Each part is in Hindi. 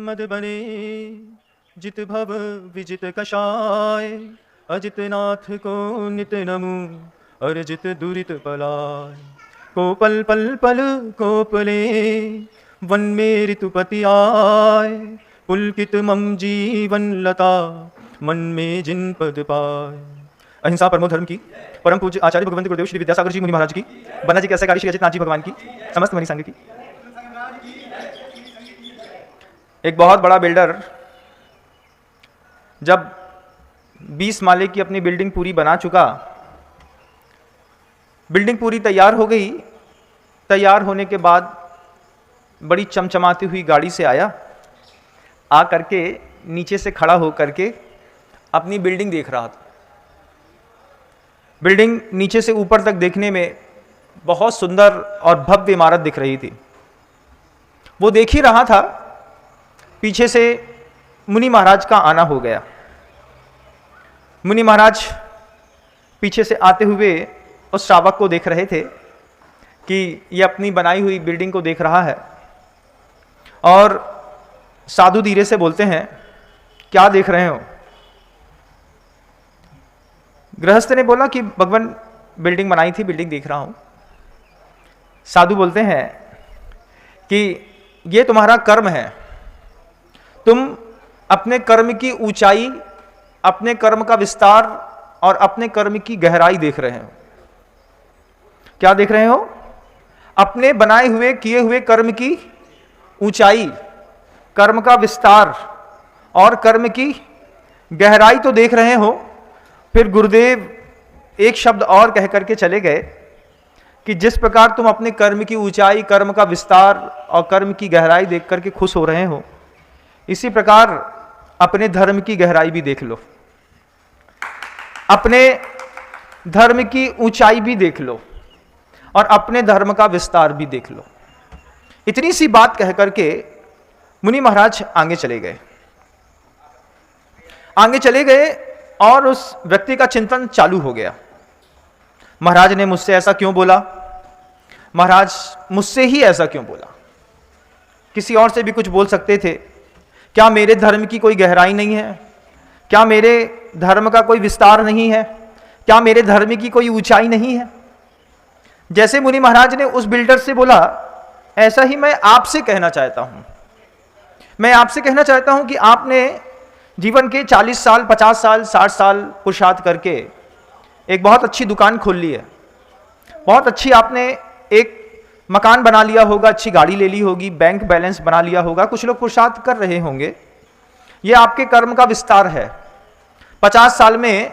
मद बने जित भव विजित कषाय, अजित नाथ को नित नमु अर्जित दुरित पलाय। को पल पल पल कोपले वन में ऋतुपति आय, पुलकित मम जीवन लता मन में जिन पद पाय। अहिंसा परमो धर्म की परम पूज्य आचार्य भगवंत गुरुदेव श्री विद्यासागर जी मुनि महाराज की, बन्ना जी के ऐसे श्री अजित नाथ जी भगवान की, समस्त मणि संघ की। एक बहुत बड़ा बिल्डर जब 20 माले की अपनी बिल्डिंग पूरी बना चुका, बिल्डिंग पूरी तैयार हो गई। तैयार होने के बाद बड़ी चमचमाती हुई गाड़ी से आया, आ करके नीचे से खड़ा हो करके अपनी बिल्डिंग देख रहा था। बिल्डिंग नीचे से ऊपर तक देखने में बहुत सुंदर और भव्य इमारत दिख रही थी। वो देख ही रहा था, पीछे से मुनि महाराज का आना हो गया। मुनि महाराज पीछे से आते हुए उस श्रावक को देख रहे थे कि ये अपनी बनाई हुई बिल्डिंग को देख रहा है, और साधु धीरे से बोलते हैं, क्या देख रहे हो? गृहस्थ ने बोला कि भगवान बिल्डिंग बनाई थी, बिल्डिंग देख रहा हूं। साधु बोलते हैं कि ये तुम्हारा कर्म है, तुम अपने कर्म की ऊंचाई, अपने कर्म का विस्तार और अपने कर्म की गहराई देख रहे हो। क्या देख रहे हो? अपने बनाए हुए किए हुए कर्म की ऊंचाई, कर्म का विस्तार और कर्म की गहराई तो देख रहे हो। फिर गुरुदेव एक शब्द और कह करके चले गए कि जिस प्रकार तुम अपने कर्म की ऊंचाई, कर्म का विस्तार और कर्म की गहराई देख करके खुश हो रहे हो, इसी प्रकार अपने धर्म की गहराई भी देख लो, अपने धर्म की ऊंचाई भी देख लो और अपने धर्म का विस्तार भी देख लो। इतनी सी बात कह करके मुनि महाराज आगे चले गए। आगे चले गए और उस व्यक्ति का चिंतन चालू हो गया। महाराज ने मुझसे ऐसा क्यों बोला? महाराज मुझसे ही ऐसा क्यों बोला? किसी और से भी कुछ बोल सकते थे। क्या मेरे धर्म की कोई गहराई नहीं है? क्या मेरे धर्म का कोई विस्तार नहीं है? क्या मेरे धर्म की कोई ऊंचाई नहीं है? जैसे मुनि महाराज ने उस बिल्डर से बोला, ऐसा ही मैं आपसे कहना चाहता हूं। मैं आपसे कहना चाहता हूं कि आपने जीवन के 40 साल, 50 साल, 60 साल पुरुषार्थ करके एक बहुत अच्छी दुकान खोल ली है, बहुत अच्छी आपने एक मकान बना लिया होगा, अच्छी गाड़ी ले ली होगी, बैंक बैलेंस बना लिया होगा, कुछ लोग पुरुषार्थ कर रहे होंगे। ये आपके कर्म का विस्तार है। 50 साल में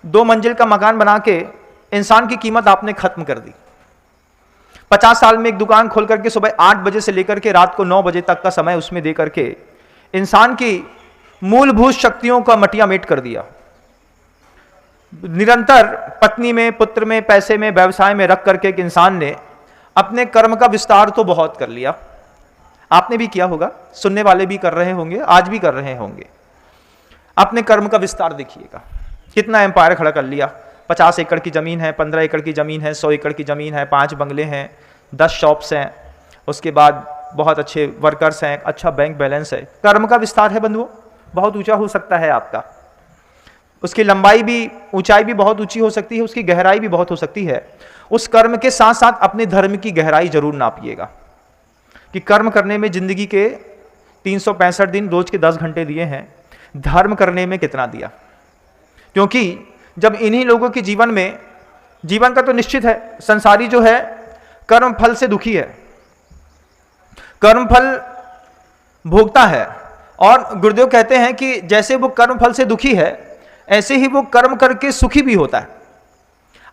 2 मंजिल का मकान बना के इंसान की कीमत आपने खत्म कर दी। 50 साल में एक दुकान खोल करके सुबह 8 बजे से लेकर के रात को 9 बजे तक का समय उसमें दे करके इंसान की मूलभूत शक्तियों का मटियामेट कर दिया। निरंतर पत्नी में, पुत्र में, पैसे में, व्यवसाय में रख करके एक इंसान ने अपने कर्म का विस्तार तो बहुत कर लिया। आपने भी किया होगा, सुनने वाले भी कर रहे होंगे, आज भी कर रहे होंगे। अपने कर्म का विस्तार देखिएगा, कितना एम्पायर खड़ा कर लिया। 50 एकड़ की जमीन है, 15 एकड़ की जमीन है, 100 एकड़ की जमीन है, 5 बंगले हैं, 10 शॉप्स हैं, उसके बाद बहुत अच्छे वर्कर्स हैं, अच्छा बैंक बैलेंस है। कर्म का विस्तार है बंधुओं, बहुत ऊंचा हो सकता है आपका। उसकी लंबाई भी, ऊंचाई भी बहुत ऊंची हो सकती है, उसकी गहराई भी बहुत हो सकती है। उस कर्म के साथ साथ अपने धर्म की गहराई जरूर नापिएगा कि कर्म करने में जिंदगी के 365 दिन, रोज के 10 घंटे दिए हैं, धर्म करने में कितना दिया। क्योंकि जब इन्हीं लोगों के जीवन में, जीवन का तो निश्चित है, संसारी जो है कर्म फल से दुखी है, कर्म फल भोगता है। और गुरुदेव कहते हैं कि जैसे वो कर्म फल से दुखी है, ऐसे ही वो कर्म करके सुखी भी होता है।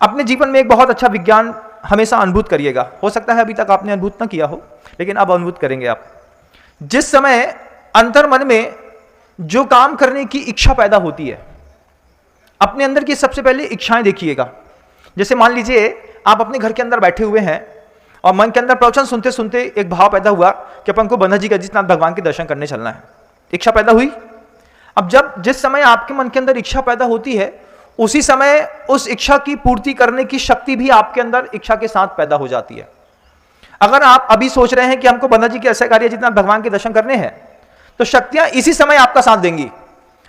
अपने जीवन में एक बहुत अच्छा विज्ञान हमेशा अनुभूत करिएगा। हो सकता है अभी तक आपने अनुभूत ना किया हो, लेकिन अब अनुभूत करेंगे आप। जिस समय अंतर मन में जो काम करने की इच्छा पैदा होती है, अपने अंदर की सबसे पहले इच्छाएं देखिएगा। जैसे मान लीजिए आप अपने घर के अंदर बैठे हुए हैं और मन के अंदर प्रवचन सुनते सुनते एक भाव पैदा हुआ कि अपन को बन्ना जी का जितना भगवान के दर्शन करने चलना है। इच्छा पैदा हुई। अब जिस समय आपके मन के अंदर इच्छा पैदा होती है, उसी समय उस इच्छा की पूर्ति करने की शक्ति भी आपके अंदर इच्छा के साथ पैदा हो जाती है। अगर आप अभी सोच रहे हैं कि हमको बन्ना जी के ऐसे कार्य जितना भगवान के दर्शन करने हैं, तो शक्तियां इसी समय आपका साथ देंगी।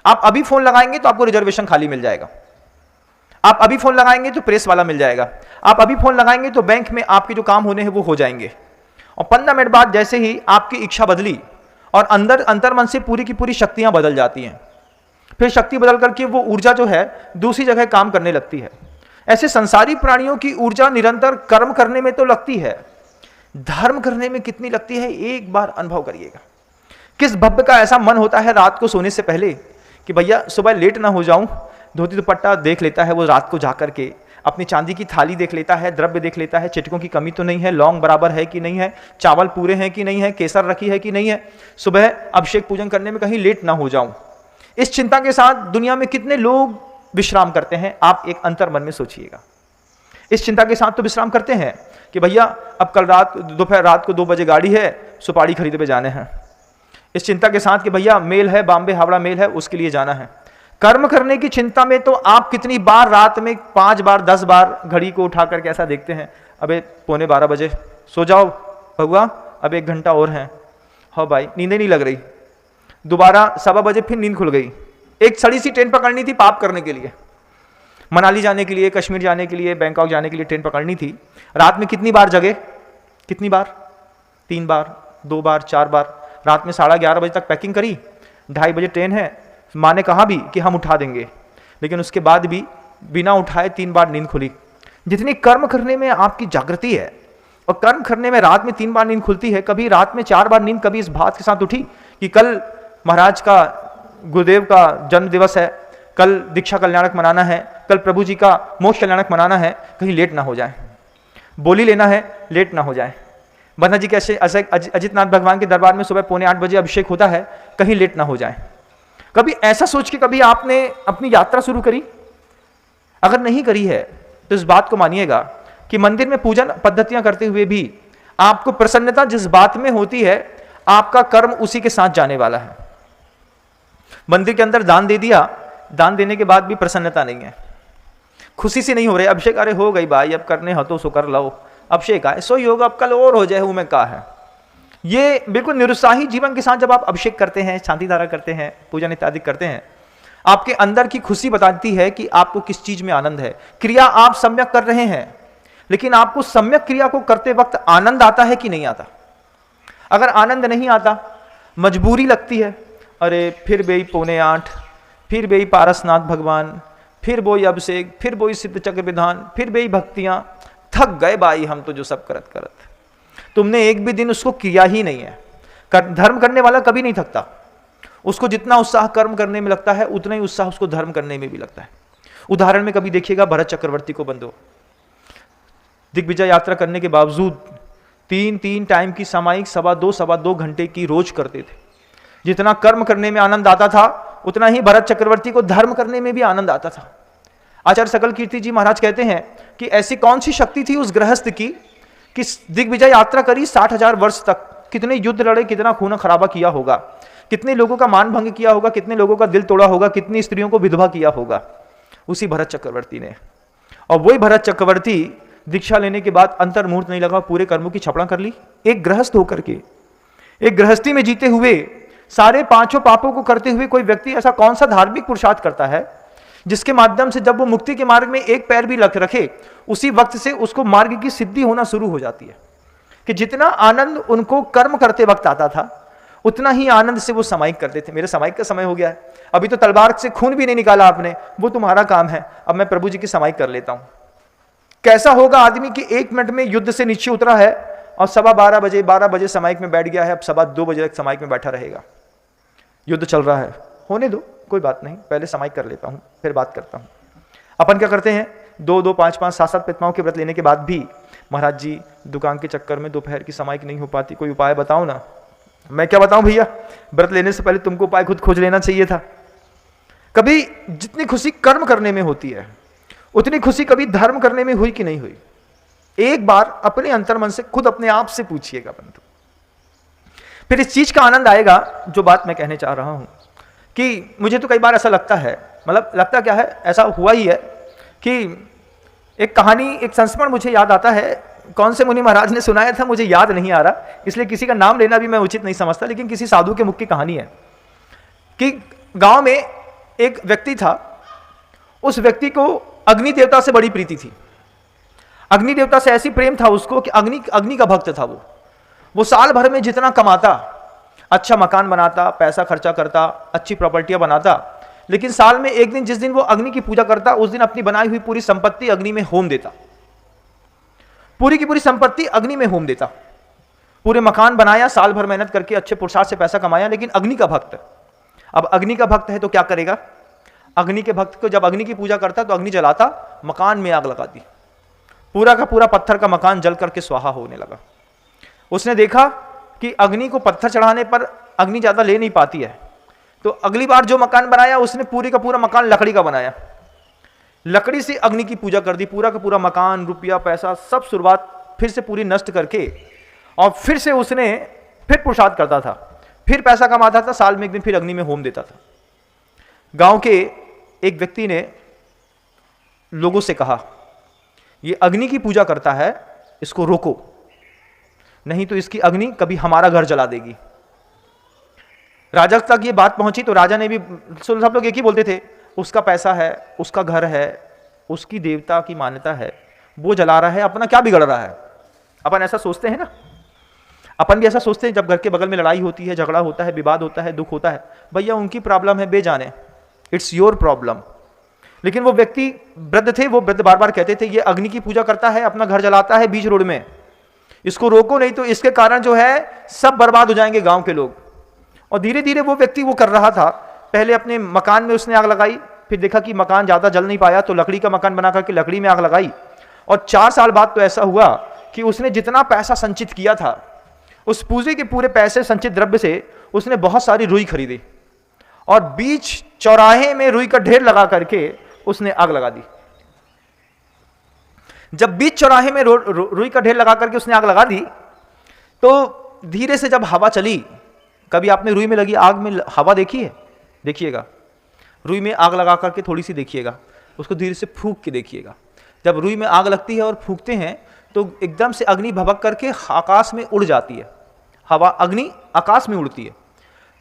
आप अभी फोन लगाएंगे तो आपको रिजर्वेशन खाली मिल जाएगा, आप अभी फोन लगाएंगे तो प्रेस वाला मिल जाएगा, आप अभी फोन लगाएंगे तो बैंक में आपके जो काम होने हैं वो हो जाएंगे। और 15 मिनट बाद जैसे ही आपकी इच्छा बदली और अंदर अंतर्मन से पूरी की पूरी शक्तियां बदल जाती हैं, फिर शक्ति बदल करके वो ऊर्जा जो है दूसरी जगह काम करने लगती है। ऐसे संसारी प्राणियों की ऊर्जा निरंतर कर्म करने में तो लगती है, धर्म करने में कितनी लगती है एक बार अनुभव करिएगा। किस भव्य का ऐसा मन होता है रात को सोने से पहले कि भैया सुबह लेट ना हो जाऊं, धोती दुपट्टा देख लेता है वो रात को जाकर के, अपनी चांदी की थाली देख लेता है, द्रव्य देख लेता है, चिटकों की कमी तो नहीं है, लौंग बराबर है कि नहीं है, चावल पूरे हैं कि नहीं है, केसर रखी है कि नहीं है, सुबह अभिषेक पूजन करने में कहीं लेट ना हो जाऊं। इस चिंता के साथ दुनिया में कितने लोग विश्राम करते हैं, आप एक अंतर मन में सोचिएगा। इस चिंता के साथ तो विश्राम करते हैं कि भैया अब कल दोपहर रात को 2 बजे गाड़ी है, सुपारी खरीदने पे जाने हैं। इस चिंता के साथ कि भैया मेल है, बॉम्बे हावड़ा मेल है, उसके लिए जाना है। कर्म करने की चिंता में तो आप कितनी बार रात में 5 बार 10 बार घड़ी को उठा करके ऐसा देखते हैं, अबे 11:15 बजे सो जाओ भगवा, अब 1 घंटा और है, हाँ भाई नींदें नहीं लग रही। दोबारा 7 बजे फिर नींद खुल गई। एक सड़ी सी ट्रेन पकड़नी थी पाप करने के लिए, मनाली जाने के लिए, कश्मीर जाने के लिए, बैंकॉक जाने के लिए ट्रेन पकड़नी थी। रात में कितनी बार जगे, कितनी बार, 3 बार, 2 बार, 4 बार। रात में 11:30 बजे तक पैकिंग करी, 2:30 बजे ट्रेन है। माँ ने कहा भी कि हम उठा देंगे, लेकिन उसके बाद भी बिना उठाए 3 बार नींद खुली। जितनी कर्म करने में आपकी जागृति है और कर्म करने में रात में 3 बार नींद खुलती है, कभी रात में 4 बार नींद कभी इस बात के साथ उठी कि कल महाराज का, गुरुदेव का जन्म दिवस है, कल दीक्षा कल्याणक मनाना है, कल प्रभु जी का मोक्ष कल्याणक मनाना है, कहीं लेट ना हो जाए, बोली लेना है लेट ना हो जाए। बन्ना जी के अजितनाथ भगवान के दरबार में सुबह 7:45 बजे अभिषेक होता है, कहीं लेट ना हो जाए। कभी ऐसा सोच के कभी आपने अपनी यात्रा शुरू करी? अगर नहीं करी है तो इस बात को मानिएगा कि मंदिर में पूजन पद्धतियां करते हुए भी आपको प्रसन्नता जिस बात में होती है, आपका कर्म उसी के साथ जाने वाला है। मंदिर के अंदर दान दे दिया, दान देने के बाद भी प्रसन्नता नहीं है, खुशी से नहीं हो रहे। अभिषेक अरे हो गई भाई, अब करने हो तो सो कर लो, अभिषेक आए सो ही होगा, अब कल और हो जाए, हूं मैं कहा है। ये बिल्कुल निरुत्साही जीवन के साथ जब आप अभिषेक करते हैं, शांति धारा करते हैं, पूजन इत्यादि करते हैं, आपके अंदर की खुशी बताती है कि आपको किस चीज में आनंद है। क्रिया आप सम्यक कर रहे हैं, लेकिन आपको सम्यक क्रिया को करते वक्त आनंद आता है कि नहीं आता? अगर आनंद नहीं आता, मजबूरी लगती है, अरे फिर वही 7:45, फिर वही पारसनाथ भगवान, फिर वही अभिषेक, फिर वही सिद्ध चक्र विधान, फिर वही भक्तियां, थक गए भाई हम तो जो सब करत करत। तुमने एक भी दिन उसको किया ही नहीं है। धर्म करने वाला कभी नहीं थकता, उसको जितना उत्साह कर्म करने में लगता है उतना ही उत्साह उसको धर्म करने में भी लगता है। उदाहरण में कभी देखिएगा भरत चक्रवर्ती को बंधो, दिग्विजय यात्रा करने के बावजूद 3 टाइम की सामायिक 2.25 घंटे की रोज करते थे। जितना कर्म करने में आनंद आता था, उतना ही भरत चक्रवर्ती को धर्म करने में भी आनंद आता था। आचार्य सकल कीर्ति जी महाराज कहते हैं कि ऐसी कौन सी शक्ति थी उस गृहस्थ की कि दिग्विजय यात्रा करी 60,000 वर्ष तक, कितने युद्ध लड़े, कितना खून खराबा किया होगा, कितने लोगों का मान भंग किया होगा, कितने लोगों का दिल तोड़ा होगा, कितनी स्त्रियों को विधवा किया होगा, उसी भरत चक्रवर्ती ने। और वही भरत चक्रवर्ती दीक्षा लेने के बाद अंतर्मुहूर्त नहीं लगा, पूरे कर्मों की छपड़ा कर ली। एक गृहस्थ होकर के, एक गृहस्थी में जीते हुए, सारे 5 पापों को करते हुए कोई व्यक्ति ऐसा कौन सा धार्मिक पुरुषार्थ करता है जिसके माध्यम से जब वो मुक्ति के मार्ग में एक पैर भी रखे, उसी वक्त से उसको मार्ग की सिद्धि होना शुरू हो जाती है। कि जितना आनंद उनको कर्म करते वक्त आता था, उतना ही आनंद से वो समायिक करते थे। मेरे समायिक का समय हो गया है, अभी तो तलवार से खून भी नहीं निकाला आपने, वो तुम्हारा काम है, अब मैं प्रभु जी की समायिक कर लेता हूं। कैसा होगा आदमी कि 1 मिनट में युद्ध से नीचे उतरा है और 12:15 बजे समायिक में बैठ गया है, अब 2:15 बजे तक समायिक में बैठा रहेगा। युद्ध चल रहा है, होने दो, कोई बात नहीं, पहले समायिक कर लेता हूं, फिर बात करता हूं। अपन क्या करते हैं, 2-2, 5-5, 7-7 प्रतिमाओं के व्रत लेने के बाद भी महाराज जी दुकान के चक्कर में दोपहर की समायिक नहीं हो पाती, कोई उपाय बताओ ना। मैं क्या बताऊं भैया, व्रत लेने से पहले तुमको उपाय खुद खोज लेना चाहिए था। कभी जितनी खुशी कर्म करने में होती है, उतनी खुशी कभी धर्म करने में हुई कि नहीं हुई? एक बार अपने अंतर्मन से खुद अपने आप से पूछिएगा बंधु, फिर इस चीज का आनंद आएगा जो बात मैं कहने चाह रहा हूं। कि मुझे तो कई बार ऐसा लगता है, मतलब लगता क्या है, ऐसा हुआ ही है कि एक कहानी, एक संस्मरण मुझे याद आता है। कौन से मुनि महाराज ने सुनाया था मुझे याद नहीं आ रहा, इसलिए किसी का नाम लेना भी मैं उचित नहीं समझता, लेकिन किसी साधु के मुख की कहानी है कि गांव में एक व्यक्ति था। उस व्यक्ति को अग्नि देवता से बड़ी प्रीति थी। अग्नि देवता से ऐसी प्रेम था उसको कि अग्नि का भक्त था वो साल भर में जितना कमाता, अच्छा मकान बनाता, पैसा खर्चा करता, अच्छी प्रॉपर्टियां बनाता, लेकिन साल में एक दिन जिस दिन वो अग्नि की पूजा करता उस दिन अपनी बनाई हुई पूरी संपत्ति अग्नि में होम देता। पूरी की पूरी संपत्ति अग्नि में होम देता। पूरे मकान बनाया, साल भर मेहनत करके अच्छे पुरुषार्थ से पैसा कमाया, लेकिन अग्नि का भक्त। अब अग्नि का भक्त है तो क्या करेगा? अग्नि के भक्त को जब अग्नि की पूजा करता तो अग्नि जलाता, मकान में आग लगा दी, पूरा का पूरा पत्थर का मकान जल करके स्वाहा होने लगा। उसने देखा कि अग्नि को पत्थर चढ़ाने पर अग्नि ज्यादा ले नहीं पाती है, तो अगली बार जो मकान बनाया उसने पूरी का पूरा मकान लकड़ी का बनाया, लकड़ी से अग्नि की पूजा कर दी। पूरा का पूरा मकान, रुपया, पैसा सब शुरुआत फिर से पूरी नष्ट करके और फिर से उसने फिर पुरुषार्थ करता था, फिर पैसा कमाता था, साल में एक दिन फिर अग्नि में होम देता था। गांव के एक व्यक्ति ने लोगों से कहा, ये अग्नि की पूजा करता है, इसको रोको, नहीं तो इसकी अग्नि कभी हमारा घर जला देगी। राजा तक ये बात पहुंची तो राजा ने भी, सब लोग एक ही बोलते थे, उसका पैसा है, उसका घर है, उसकी देवता की मान्यता है, वो जला रहा है, अपना क्या बिगड़ रहा है। अपन ऐसा सोचते हैं ना, अपन भी ऐसा सोचते हैं जब घर के बगल में लड़ाई होती है, झगड़ा होता है, विवाद होता है, दुख होता है, भैया उनकी प्रॉब्लम है, बेजाने, इट्स योर प्रॉब्लम। लेकिन वो व्यक्ति वृद्ध थे, वो वृद्ध बार बार कहते थे ये अग्नि की पूजा करता है, अपना घर जलाता है बीच रोड में, इसको रोको, नहीं तो इसके कारण जो है सब बर्बाद हो जाएंगे गांव के लोग। और धीरे धीरे वो व्यक्ति वो कर रहा था। पहले अपने मकान में उसने आग लगाई, फिर देखा कि मकान ज्यादा जल नहीं पाया तो लकड़ी का मकान बना करके लकड़ी में आग लगाई। और 4 साल बाद तो ऐसा हुआ कि उसने जितना पैसा संचित किया था, उस पूंजी के पूरे पैसे संचित द्रव्य से उसने बहुत सारी रुई खरीदी और बीच चौराहे में रुई का ढेर लगा करके उसने आग लगा दी। जब बीच चौराहे में रुई का ढेर लगा करके उसने आग लगा दी तो धीरे से जब हवा चली, कभी आपने रुई में लगी आग में हवा देखी है? देखिएगा, रुई में आग लगा करके थोड़ी सी देखिएगा, उसको धीरे से फूंक के देखिएगा। जब रुई में आग लगती है और फूंकते हैं तो एकदम से अग्नि भभक करके आकाश में उड़ जाती है, हवा अग्नि आकाश में उड़ती है।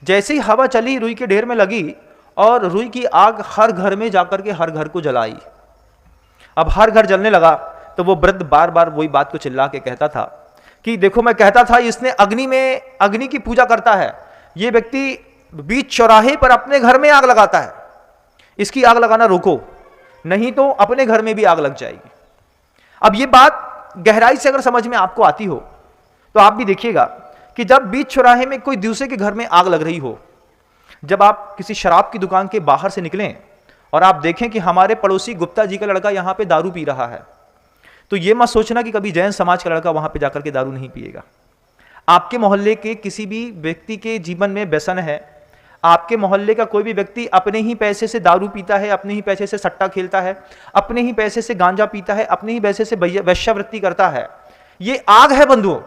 जैसे ही हवा चली, रुई के ढेर में लगी और रुई की आग हर घर में जाकर के हर घर को जलाई। अब हर घर जलने लगा तो वो वृद्ध बार बार वही बात को चिल्ला के कहता था कि देखो, मैं कहता था इसने अग्नि की पूजा करता है, ये व्यक्ति बीच चौराहे पर अपने घर में आग लगाता है, इसकी आग लगाना रोको, नहीं तो अपने घर में भी आग लग जाएगी। अब ये बात गहराई से अगर समझ में आपको आती हो तो आप भी देखिएगा कि जब बीच चौराहे में कोई दूसरे के घर में आग लग रही हो, जब आप किसी शराब की दुकान के बाहर से निकलें और आप देखें कि हमारे पड़ोसी गुप्ता जी का लड़का यहां पे दारू पी रहा है, तो यह मत सोचना कि कभी जैन समाज का लड़का वहां पे जाकर के दारू नहीं पिएगा। आपके मोहल्ले के किसी भी व्यक्ति के जीवन में व्यसन है, आपके मोहल्ले का कोई भी व्यक्ति अपने ही पैसे से दारू पीता है, अपने ही पैसे से सट्टा खेलता है, अपने ही पैसे से गांजा पीता है, अपने ही पैसे से वेश्यावृत्ति करता है, ये आग है बंधुओं।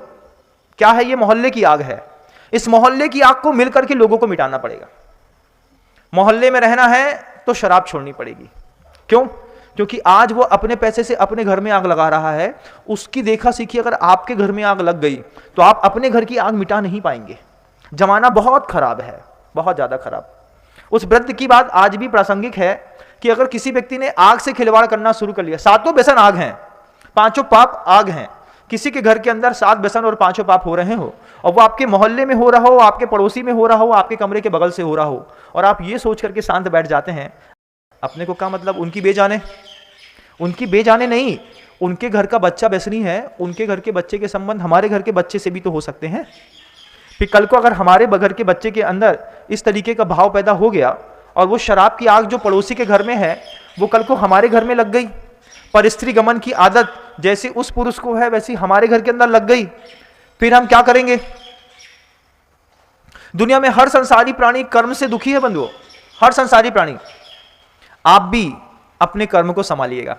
क्या है? ये मोहल्ले की आग है। इस मोहल्ले की आग को मिलकर के लोगों को मिटाना पड़ेगा। मोहल्ले में रहना है तो शराब छोड़नी पड़ेगी। क्यों? क्योंकि आज वो अपने पैसे से अपने घर में आग लगा रहा है, उसकी देखा सीखी अगर आपके घर में आग लग गई तो आप अपने घर की आग मिटा नहीं पाएंगे। जमाना बहुत खराब है, बहुत ज्यादा खराब। उस वृद्ध की बात आज भी प्रासंगिक है कि अगर किसी व्यक्ति ने आग से खिलवाड़ करना शुरू कर लिया, 7 व्यसन आग हैं, 5 पाप आग हैं, किसी के घर के अंदर 7 व्यसन और 5 पाप हो रहे हो और वो आपके मोहल्ले में हो रहा हो, आपके पड़ोसी में हो रहा हो, आपके कमरे के बगल से हो रहा हो, और आप ये सोच करके शांत बैठ जाते हैं, अपने को क्या मतलब? उनकी बेजाने नहीं, उनके घर का बच्चा व्यसनी है, उनके घर के बच्चे के संबंध हमारे घर के बच्चे से भी तो हो सकते हैं। फिर कल को अगर हमारे घर के बच्चे के अंदर इस तरीके का भाव पैदा हो गया और वो शराब की आग जो पड़ोसी के घर में है वो कल को हमारे घर में लग गई, पर स्त्री गमन की आदत जैसे उस पुरुष को है वैसी हमारे घर के अंदर लग गई, फिर हम क्या करेंगे? दुनिया में हर संसारी प्राणी कर्म से दुखी है बंधुओं, हर संसारी प्राणी। आप भी अपने कर्म को संभालिएगा।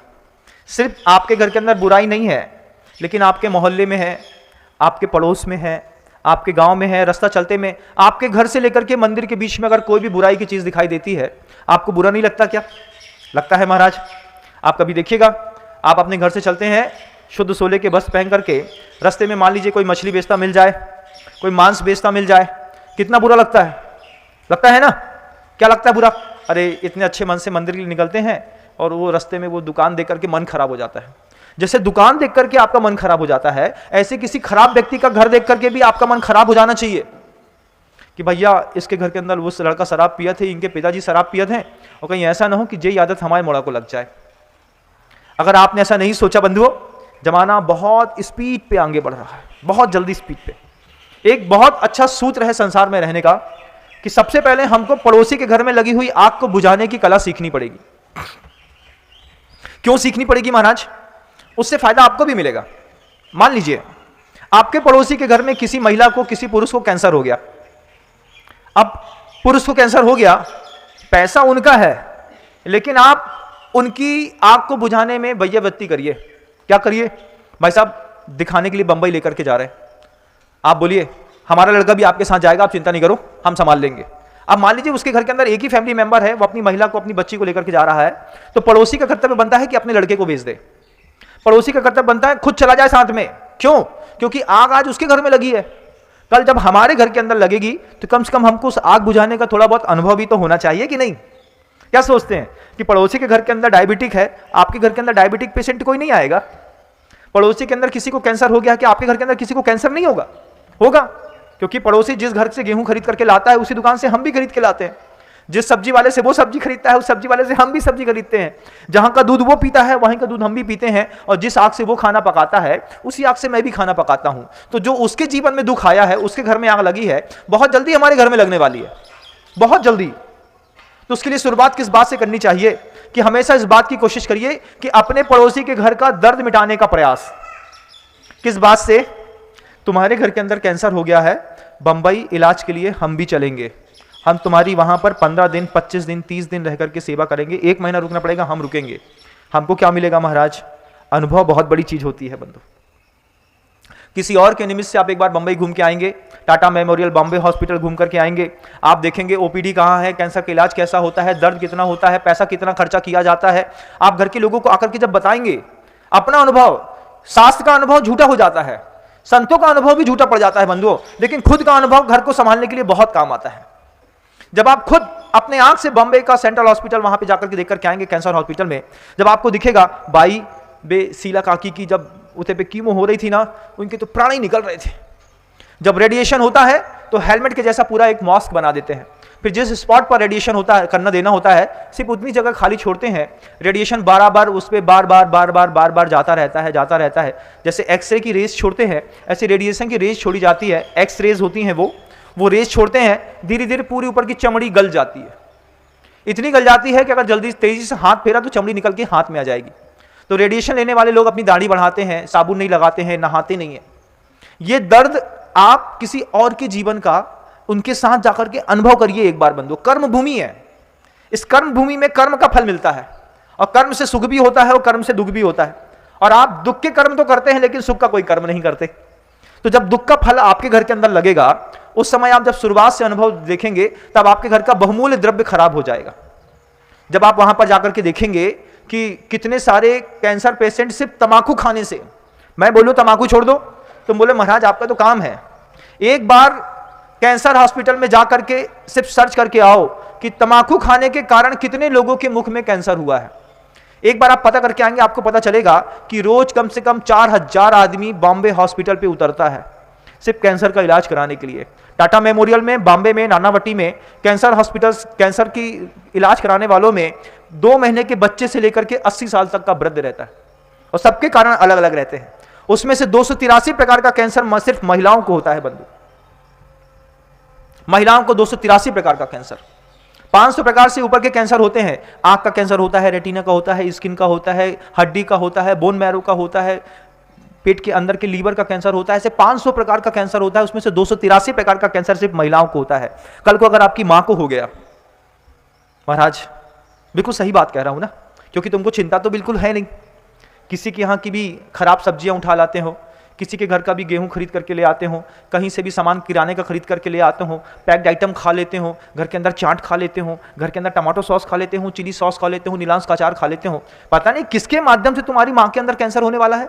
सिर्फ आपके घर के अंदर बुराई नहीं है, लेकिन आपके मोहल्ले में है, आपके पड़ोस में है, आपके गांव में है, रास्ता चलते में, आपके घर से लेकर के मंदिर के बीच में अगर कोई भी बुराई की चीज दिखाई देती है, आपको बुरा नहीं लगता क्या? लगता है महाराज। आप कभी देखिएगा, आप अपने घर से चलते हैं शुद्ध सोले के वस्त्र पहन करके रास्ते में मान लीजिए कोई मछली बेचता मिल जाए, कोई मांस बेचता मिल जाए, कितना बुरा लगता है? लगता है ना? क्या लगता है बुरा? अरे इतने अच्छे मन से मंदिर के लिए निकलते हैं और वो रास्ते में वो दुकान देख करके मन खराब हो जाता है। जैसे दुकान देख करके आपका मन खराब हो जाता है, ऐसे किसी खराब व्यक्ति का घर देख करके भी आपका मन खराब हो जाना चाहिए कि भैया इसके घर के अंदर वो लड़का शराब पिया थे, इनके पिताजी शराब पिए थे, और कहीं ऐसा ना हो कि ये आदत हमारे मोड़ा को लग जाए। अगर आपने ऐसा नहीं सोचा बंधुओं, जमाना बहुत स्पीड पे आगे बढ़ रहा है, बहुत जल्दी स्पीड पे। एक बहुत अच्छा सूत्र है संसार में रहने का कि सबसे पहले हमको पड़ोसी के घर में लगी हुई आग को बुझाने की कला सीखनी पड़ेगी। क्यों सीखनी पड़ेगी महाराज? उससे फायदा आपको भी मिलेगा। मान लीजिए आपके पड़ोसी के घर में किसी महिला को, किसी पुरुष को कैंसर हो गया। अब पुरुष को कैंसर हो गया, पैसा उनका है, लेकिन आप उनकी आग को बुझाने में वैयवृत्ति करिए। क्या करिए? भाई साहब दिखाने के लिए बंबई लेकर के जा रहे हैं, आप बोलिए हमारा लड़का भी आपके साथ जाएगा, आप चिंता नहीं करो, हम संभाल लेंगे। अब मान लीजिए उसके घर के अंदर एक ही फैमिली मेंबर है, वो अपनी महिला को, अपनी बच्ची को लेकर के जा रहा है, तो पड़ोसी का कर्तव्य बनता है कि अपने लड़के को भेज दे। पड़ोसी का कर्तव्य बनता है खुद चला जाए साथ में। क्यों? क्योंकि आग आज उसके घर में लगी है, कल जब हमारे घर के अंदर लगेगी तो कम से कम हमको उस आग बुझाने का थोड़ा बहुत अनुभव भी तो होना चाहिए कि नहीं? क्या सोचते हैं कि पड़ोसी के घर के अंदर डायबिटिक है, आपके घर के अंदर डायबिटिक पेशेंट कोई नहीं आएगा? पड़ोसी के अंदर किसी को कैंसर हो गया कि आपके घर के अंदर किसी को कैंसर नहीं होगा? होगा, क्योंकि पड़ोसी जिस घर से गेहूं खरीद करके लाता है उसी दुकान से हम भी खरीद के लाते हैं। जिस सब्जी वाले से वो सब्जी खरीदता है उस सब्जी वाले से हम भी सब्जी खरीदते हैं। जहां का दूध वो पीता है वहीं का दूध हम भी पीते हैं, और जिस आग से वो खाना पकाता है उसी आग से मैं भी खाना पकाता हूं। तो जो उसके जीवन में दुख आया है, उसके घर में आग लगी है, बहुत जल्दी हमारे घर में लगने वाली है, बहुत जल्दी। तो उसके लिए शुरुआत किस बात से करनी चाहिए कि हमेशा इस बात की कोशिश करिए कि अपने पड़ोसी के घर का दर्द मिटाने का प्रयास। किस बात से? तुम्हारे घर के अंदर कैंसर हो गया है, बंबई इलाज के लिए हम भी चलेंगे, हम तुम्हारी वहां पर 15 दिन 25 दिन 30 दिन रह करके सेवा करेंगे, 1 महीना रुकना पड़ेगा, हम रुकेंगे। हमको क्या मिलेगा महाराज? अनुभव बहुत बड़ी चीज होती है बंधु। किसी और के निमित्त से आप एक बार बंबई घूम के आएंगे, टाटा मेमोरियल बॉम्बे हॉस्पिटल घूम करके आएंगे, आप देखेंगे ओपीडी कहाँ है, कैंसर का इलाज कैसा होता है, दर्द कितना होता है, पैसा कितना खर्चा किया जाता है। आप घर के लोगों को आकर के जब बताएंगे अपना अनुभव, शास्त्र का अनुभव झूठा हो जाता है, संतों का अनुभव भी झूठा पड़ जाता है बंधुओं, लेकिन खुद का अनुभव घर को संभालने के लिए बहुत काम आता है। जब आप खुद अपने आंख से बॉम्बे का सेंट्रल हॉस्पिटल वहां पे जाकर के देख करके आएंगे, कैंसर हॉस्पिटल में, जब आपको दिखेगा बाई बे शीला काकी की जब उते पे कीमो हो रही थी ना, उनके तो प्राण ही निकल रहे थे। जब रेडिएशन होता है तो हेलमेट के जैसा पूरा एक मास्क बना देते हैं, फिर जिस स्पॉट पर रेडिएशन होता है करना देना होता है सिर्फ उतनी जगह खाली छोड़ते हैं, रेडिएशन बार उस पर बार बार जाता रहता है। जैसे एक्सरे की रेज छोड़ते हैं ऐसे रेडिएशन की रेज छोड़ी जाती है, एक्स रेज होती हैं वो रेज छोड़ते हैं, धीरे धीरे पूरी ऊपर की चमड़ी गल जाती है, इतनी गल जाती है कि अगर जल्दी तेजी से हाथ फेरा तो चमड़ी निकल के हाथ में आ जाएगी। तो रेडिएशन लेने वाले लोग अपनी दाढ़ी बढ़ाते हैं, साबुन नहीं लगाते हैं, नहाते नहीं है। ये दर्द आप किसी और के जीवन का उनके साथ जाकर के अनुभव करिए एक बार बंधु। कर्म भूमि है, इस कर्म भूमि में कर्म का फल मिलता है, और कर्म से सुख भी होता है और कर्म से दुख भी होता है। और आप दुख के कर्म तो करते हैं लेकिन सुख का कोई कर्म नहीं करते। तो जब दुख का फल आपके घर के अंदर लगेगा, उस समय आप जब शुरुआत से अनुभव देखेंगे तब आपके घर का बहुमूल्य द्रव्य खराब हो जाएगा। जब आप वहां पर जाकर के देखेंगे कि कितने सारे कैंसर पेशेंट सिर्फ तंबाकू खाने से, मैं बोलूं तंबाकू छोड़ दो, तुम बोले महाराज आपका तो काम है, एक बार कैंसर हॉस्पिटल में जाकर के सिर्फ सर्च करके आओ कि तंबाकू खाने के कारण कितने लोगों के मुख में कैंसर हुआ है। एक बार आप पता करके आएंगे, आपको पता चलेगा कि रोज कम से कम 4000 आदमी बॉम्बे हॉस्पिटल पे उतरता है सिर्फ कैंसर का इलाज कराने के लिए। टाटा मेमोरियल में, बॉम्बे में, नानावटी में कैंसर हॉस्पिटल, कैंसर की इलाज कराने वालों में 2 महीने के बच्चे से लेकर के 80 साल तक का वृद्ध रहता है, और सबके कारण अलग अलग रहते हैं। उसमें से 283 प्रकार का कैंसर सिर्फ महिलाओं को होता है बंधु, महिलाओं को 283 प्रकार का कैंसर। 500 प्रकार से ऊपर के कैंसर होते हैं, आंख का कैंसर होता है, रेटिना का होता है, स्किन का होता है, हड्डी का होता है, बोन मैरो का होता है, पेट के अंदर के लीवर का कैंसर होता है। ऐसे 500 प्रकार का कैंसर होता है, उसमें से 283 प्रकार का कैंसर सिर्फ महिलाओं को होता है। कल को अगर आपकी मां को हो गया, महाराज बिल्कुल सही बात कह रहा हूं ना, क्योंकि तुमको चिंता तो बिल्कुल है नहीं। किसी के यहाँ की भी खराब सब्जियां उठा लाते हो, किसी के घर का भी गेहूं खरीद करके ले आते हो, कहीं से भी सामान किराने का खरीद करके ले आते हो, पैक्ड आइटम खा लेते हो, घर के अंदर चाट खा लेते हो, घर के अंदर टमाटो सॉस खा लेते हो, चिली सॉस खा लेते हो, नीलांस का अचार खा लेते हो। पता नहीं किसके माध्यम से तुम्हारी मां के अंदर कैंसर होने वाला है,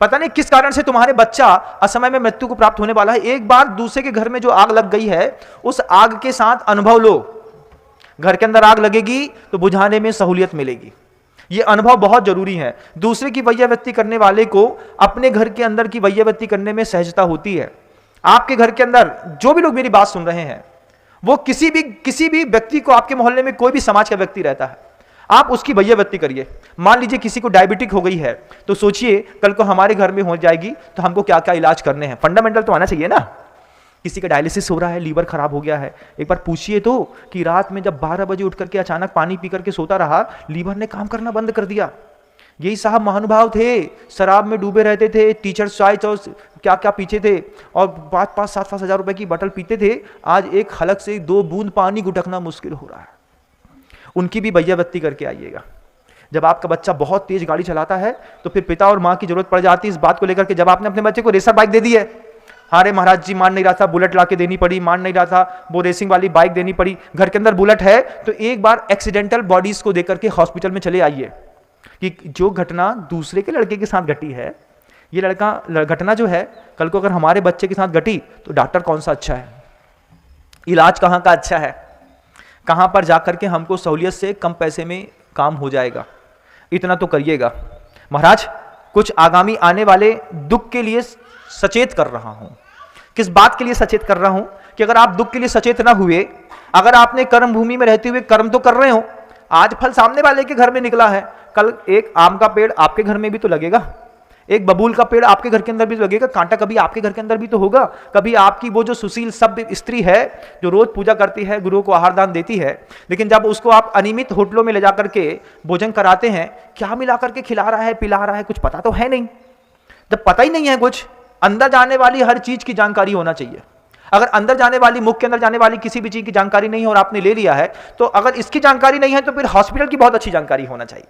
पता नहीं किस कारण से तुम्हारे बच्चा असमय में मृत्यु को प्राप्त होने वाला है। एक बार दूसरे के घर में जो आग लग गई है, उस आग के साथ अनुभव लो। घर के अंदर आग लगेगी तो बुझाने में सहूलियत मिलेगी। ये अनुभव बहुत जरूरी है। दूसरे की वैयावृत्ति करने वाले को अपने घर के अंदर की वैयावृत्ति करने में सहजता होती है। आपके घर के अंदर जो भी लोग मेरी बात सुन रहे हैं, वो किसी भी व्यक्ति को, आपके मोहल्ले में कोई भी समाज का व्यक्ति रहता है, आप उसकी वैयावृत्ति करिए। मान लीजिए किसी को डायबिटिक हो गई है, तो सोचिए कल को हमारे घर में हो जाएगी तो हमको क्या क्या इलाज करने हैं। फंडामेंटल तो आना चाहिए ना। किसी का डायलिसिस हो रहा है, लीवर खराब हो गया है, एक बार पूछिए तो कि रात में जब 12 बजे उठ करके अचानक पानी पी करके सोता रहा, लीवर ने काम करना बंद कर दिया। यही साहब महानुभाव थे, शराब में डूबे रहते थे, टीचर चाइज और क्या क्या पीछे थे, और 5-7 हज़ार रुपए की बटल पीते थे। आज एक हलक से 2 बूंद पानी गुटकना मुश्किल हो रहा है। उनकी भी वैयावृत्ति करके आइएगा। जब आपका बच्चा बहुत तेज गाड़ी चलाता है तो फिर पिता और माँ की जरूरत पड़ जाती है इस बात को लेकर के। जब आपने अपने बच्चे को रेसर बाइक दे दी है, अरे महाराज जी मान नहीं रहा था, बुलेट लाके देनी पड़ी, मान नहीं रहा था, वो रेसिंग वाली बाइक देनी पड़ी। घर के अंदर बुलेट है तो एक बार एक्सीडेंटल बॉडीज को देकर के हॉस्पिटल में चले आइए कि जो घटना दूसरे के लड़के के साथ घटी है, ये घटना जो है कल को अगर हमारे बच्चे के साथ घटी तो डॉक्टर कौन सा अच्छा है, इलाज कहाँ का अच्छा है, कहाँ पर जाकर के हमको सहूलियत से कम पैसे में काम हो जाएगा। इतना तो करिएगा। महाराज कुछ आगामी आने वाले दुख के लिए सचेत कर रहा हूं। किस बात के लिए सचेत कर रहा हूं कि अगर आप दुख के लिए सचेत ना हुए, अगर आपने कर्म भूमि में रहते हुए कर्म तो कर रहे हो, आज फल सामने वाले के घर में निकला है, कल एक आम का पेड़ आपके घर में भी तो लगेगा, एक बबूल का पेड़ आपके घर के अंदर भी लगेगा, कांटा कभी आपके घर के अंदर भी तो होगा। कभी आपकी वो जो सुशील सभ्य स्त्री है जो रोज पूजा करती है, गुरुओं को आहार दान देती है, लेकिन जब उसको आप अनियमित होटलों में ले जाकर के भोजन कराते हैं, क्या मिला करके खिला रहा है, पिला रहा है, कुछ पता तो है नहीं। जब पता ही नहीं है कुछ, अंदर जाने वाली हर चीज की जानकारी होना चाहिए। अगर अंदर जाने वाली, मुख के अंदर जाने वाली किसी भी चीज की जानकारी नहीं है और आपने ले लिया है, तो अगर इसकी जानकारी नहीं है तो फिर हॉस्पिटल की बहुत अच्छी जानकारी होना चाहिए।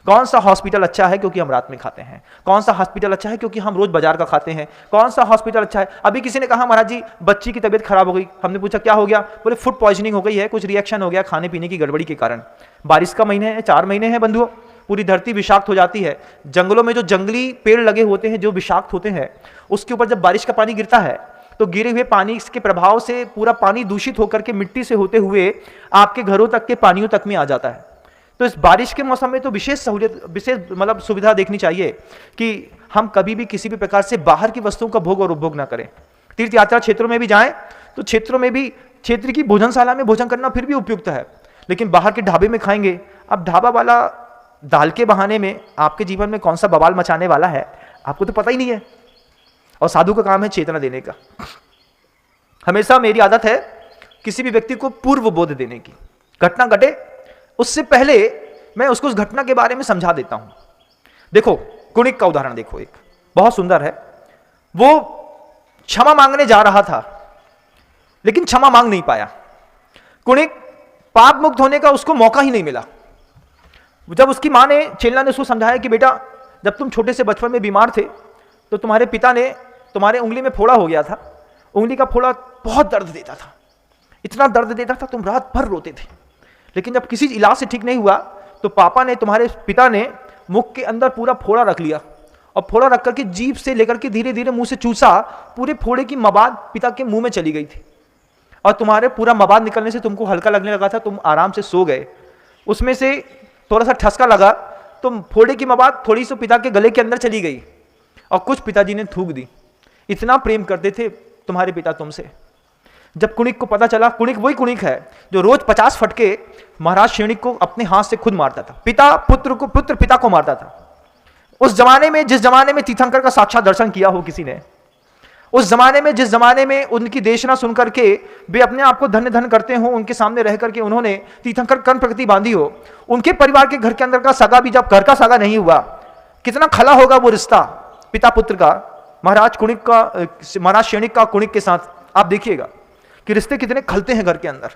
कौन सा हॉस्पिटल अच्छा है क्योंकि हम रात में खाते हैं, कौन सा हॉस्पिटल अच्छा है क्योंकि हम रोज बाजार का खाते हैं, कौन सा हॉस्पिटल अच्छा है। अभी किसी ने कहा महाराज जी बच्ची की तबीयत खराब हो गई, हमने पूछा क्या हो गया, बोले फूड पॉइजनिंग हो गई है, कुछ रिएक्शन हो गया खाने पीने की गड़बड़ी के कारण। बारिश का महीने है, 4 महीने हैं बंधुओं, पूरी धरती विषाक्त हो जाती है। जंगलों में जो जंगली पेड़ लगे होते हैं जो विषाक्त होते हैं, उसके ऊपर जब बारिश का पानी गिरता है तो गिरे हुए पानी के प्रभाव से पूरा पानी दूषित होकर के मिट्टी से होते हुए आपके घरों तक के पानियों तक में आ जाता है। तो इस बारिश के मौसम में तो विशेष सहूलियत, विशेष मतलब सुविधा देखनी चाहिए कि हम कभी भी किसी भी प्रकार से बाहर की वस्तुओं का भोग और उपभोग ना करें। तीर्थ यात्रा क्षेत्रों में भी जाएं तो क्षेत्रों में भी क्षेत्र की भोजनशाला में भोजन करना फिर भी उपयुक्त है, लेकिन बाहर के ढाबे में खाएंगे, अब ढाबा वाला दाल के बहाने में आपके जीवन में कौन सा बवाल मचाने वाला है आपको तो पता ही नहीं है। और साधु का काम है चेतना देने का। हमेशा मेरी आदत है किसी भी व्यक्ति को पूर्व बोध देने की। घटना घटे उससे पहले मैं उसको उस घटना के बारे में समझा देता हूं। देखो कुणिक का उदाहरण देखो, एक बहुत सुंदर है। वो क्षमा मांगने जा रहा था लेकिन क्षमा मांग नहीं पाया। कुणिक पाप मुक्त होने का उसको मौका ही नहीं मिला। जब उसकी मां ने, चेला ने उसको समझाया कि बेटा जब तुम छोटे से बचपन में बीमार थे तो तुम्हारे पिता ने तुम्हारे उंगली में फोड़ा हो गया था, उंगली का फोड़ा बहुत दर्द देता था, इतना दर्द देता था तुम रात भर रोते थे, लेकिन जब किसी इलाज से ठीक नहीं हुआ तो पापा ने, तुम्हारे पिता ने मुख के अंदर पूरा फोड़ा रख लिया और फोड़ा रख करके जीभ से लेकर के धीरे धीरे मुंह से चूसा, पूरे फोड़े की मवाद पिता के मुंह में चली गई थी और तुम्हारे पूरा मवाद निकलने से तुमको हल्का लगने लगा था, तुम आराम से सो गए। उसमें से थोड़ा सा ठसका लगा तो फोड़े की मवाद थोड़ी सी पिता के गले के अंदर चली गई और कुछ पिताजी ने थूक दी। इतना प्रेम करते थे तुम्हारे पिता तुमसे। जब कुणिक को पता चला, कुणिक वही कुणिक है जो रोज 50 फटके महाराज श्रेणिक को अपने हाथ से खुद मारता था, पिता पुत्र को, पुत्र पिता को मारता था। उस जमाने में, जिस जमाने में तीर्थंकर का साक्षात दर्शन किया हो किसी ने, उस जमाने में, जिस जमाने में उनकी देशना सुन करके वे अपने आप को धन्य धन्य करते हो, उनके सामने रह करके उन्होंने तीर्थंकर कर्ण प्रकृति बांधी हो, उनके परिवार के घर के अंदर का सगा भी जब घर का सगा नहीं हुआ, कितना खला होगा वो रिश्ता पिता पुत्र का। महाराज कुणिक का, महाराज श्रेणिक का कुणिक के साथ आप देखिएगा कि रिश्ते कितने खलते हैं घर के अंदर,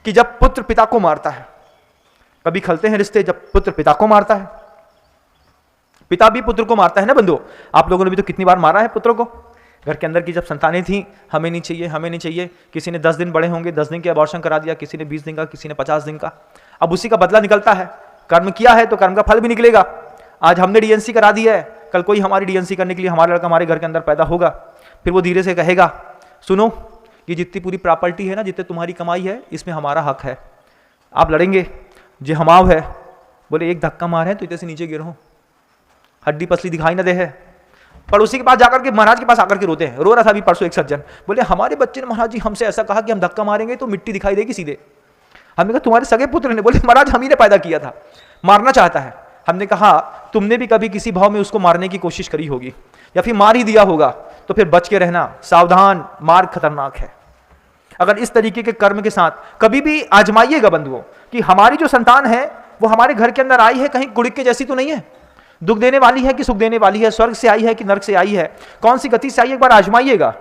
कि जब पुत्र पिता को मारता है, कभी खलते हैं रिश्ते जब पुत्र पिता को मारता है, पिता भी पुत्र को मारता है ना बंधुओं। आप लोगों ने भी तो कितनी बार मारा है पुत्रों को। घर के अंदर की जब संतानें थी, हमें नहीं चाहिए, हमें नहीं चाहिए, किसी ने 10 दिन बड़े होंगे 10 दिन के अबॉर्शन करा दिया, किसी ने 20 दिन का, किसी ने 50 दिन का। अब उसी का बदला निकलता है। कर्म किया है तो कर्म का फल भी निकलेगा। आज हमने डीएनसी करा दिया है, कल कोई हमारी डीएनसी करने के लिए हमारा लड़का हमारे घर के अंदर पैदा होगा, फिर वो धीरे से कहेगा सुनो ये जितनी पूरी प्रॉपर्टी है ना, जितनी तुम्हारी कमाई है, इसमें हमारा हक है। आप लड़ेंगे, जे हमाव है, बोले एक धक्का मारे हैं तो इतने से नीचे गिरो, हड्डी पसली दिखाई ना दे है। पड़ोसी के पास जाकर के महाराज के पास आकर के रोते हैं, रो रहा था अभी परसों एक सज्जन, बोले हमारे बच्चे ने महाराज जी हमसे ऐसा कहा कि हम धक्का मारेंगे तो मिट्टी दिखाई देगी सीधे। हमने कहा तुम्हारे सगे पुत्र ने, बोले महाराज हम ही ने पैदा किया था, मारना चाहता है। हमने कहा तुमने भी कभी किसी भाव में उसको मारने की कोशिश करी होगी या फिर मार ही दिया होगा, तो फिर बच के रहना, सावधान, मार्ग खतरनाक है। अगर इस तरीके के कर्म के साथ कभी भी आजमाइएगा बंधुओं कि हमारी जो संतान है वो हमारे घर के अंदर आई है, कहीं गुड़िक के जैसी तो नहीं है, दुख देने वाली है कि सुख देने वाली है, स्वर्ग से आई है कि नरक से आई है, कौन सी गति से आई है, एक बार आजमाइएगा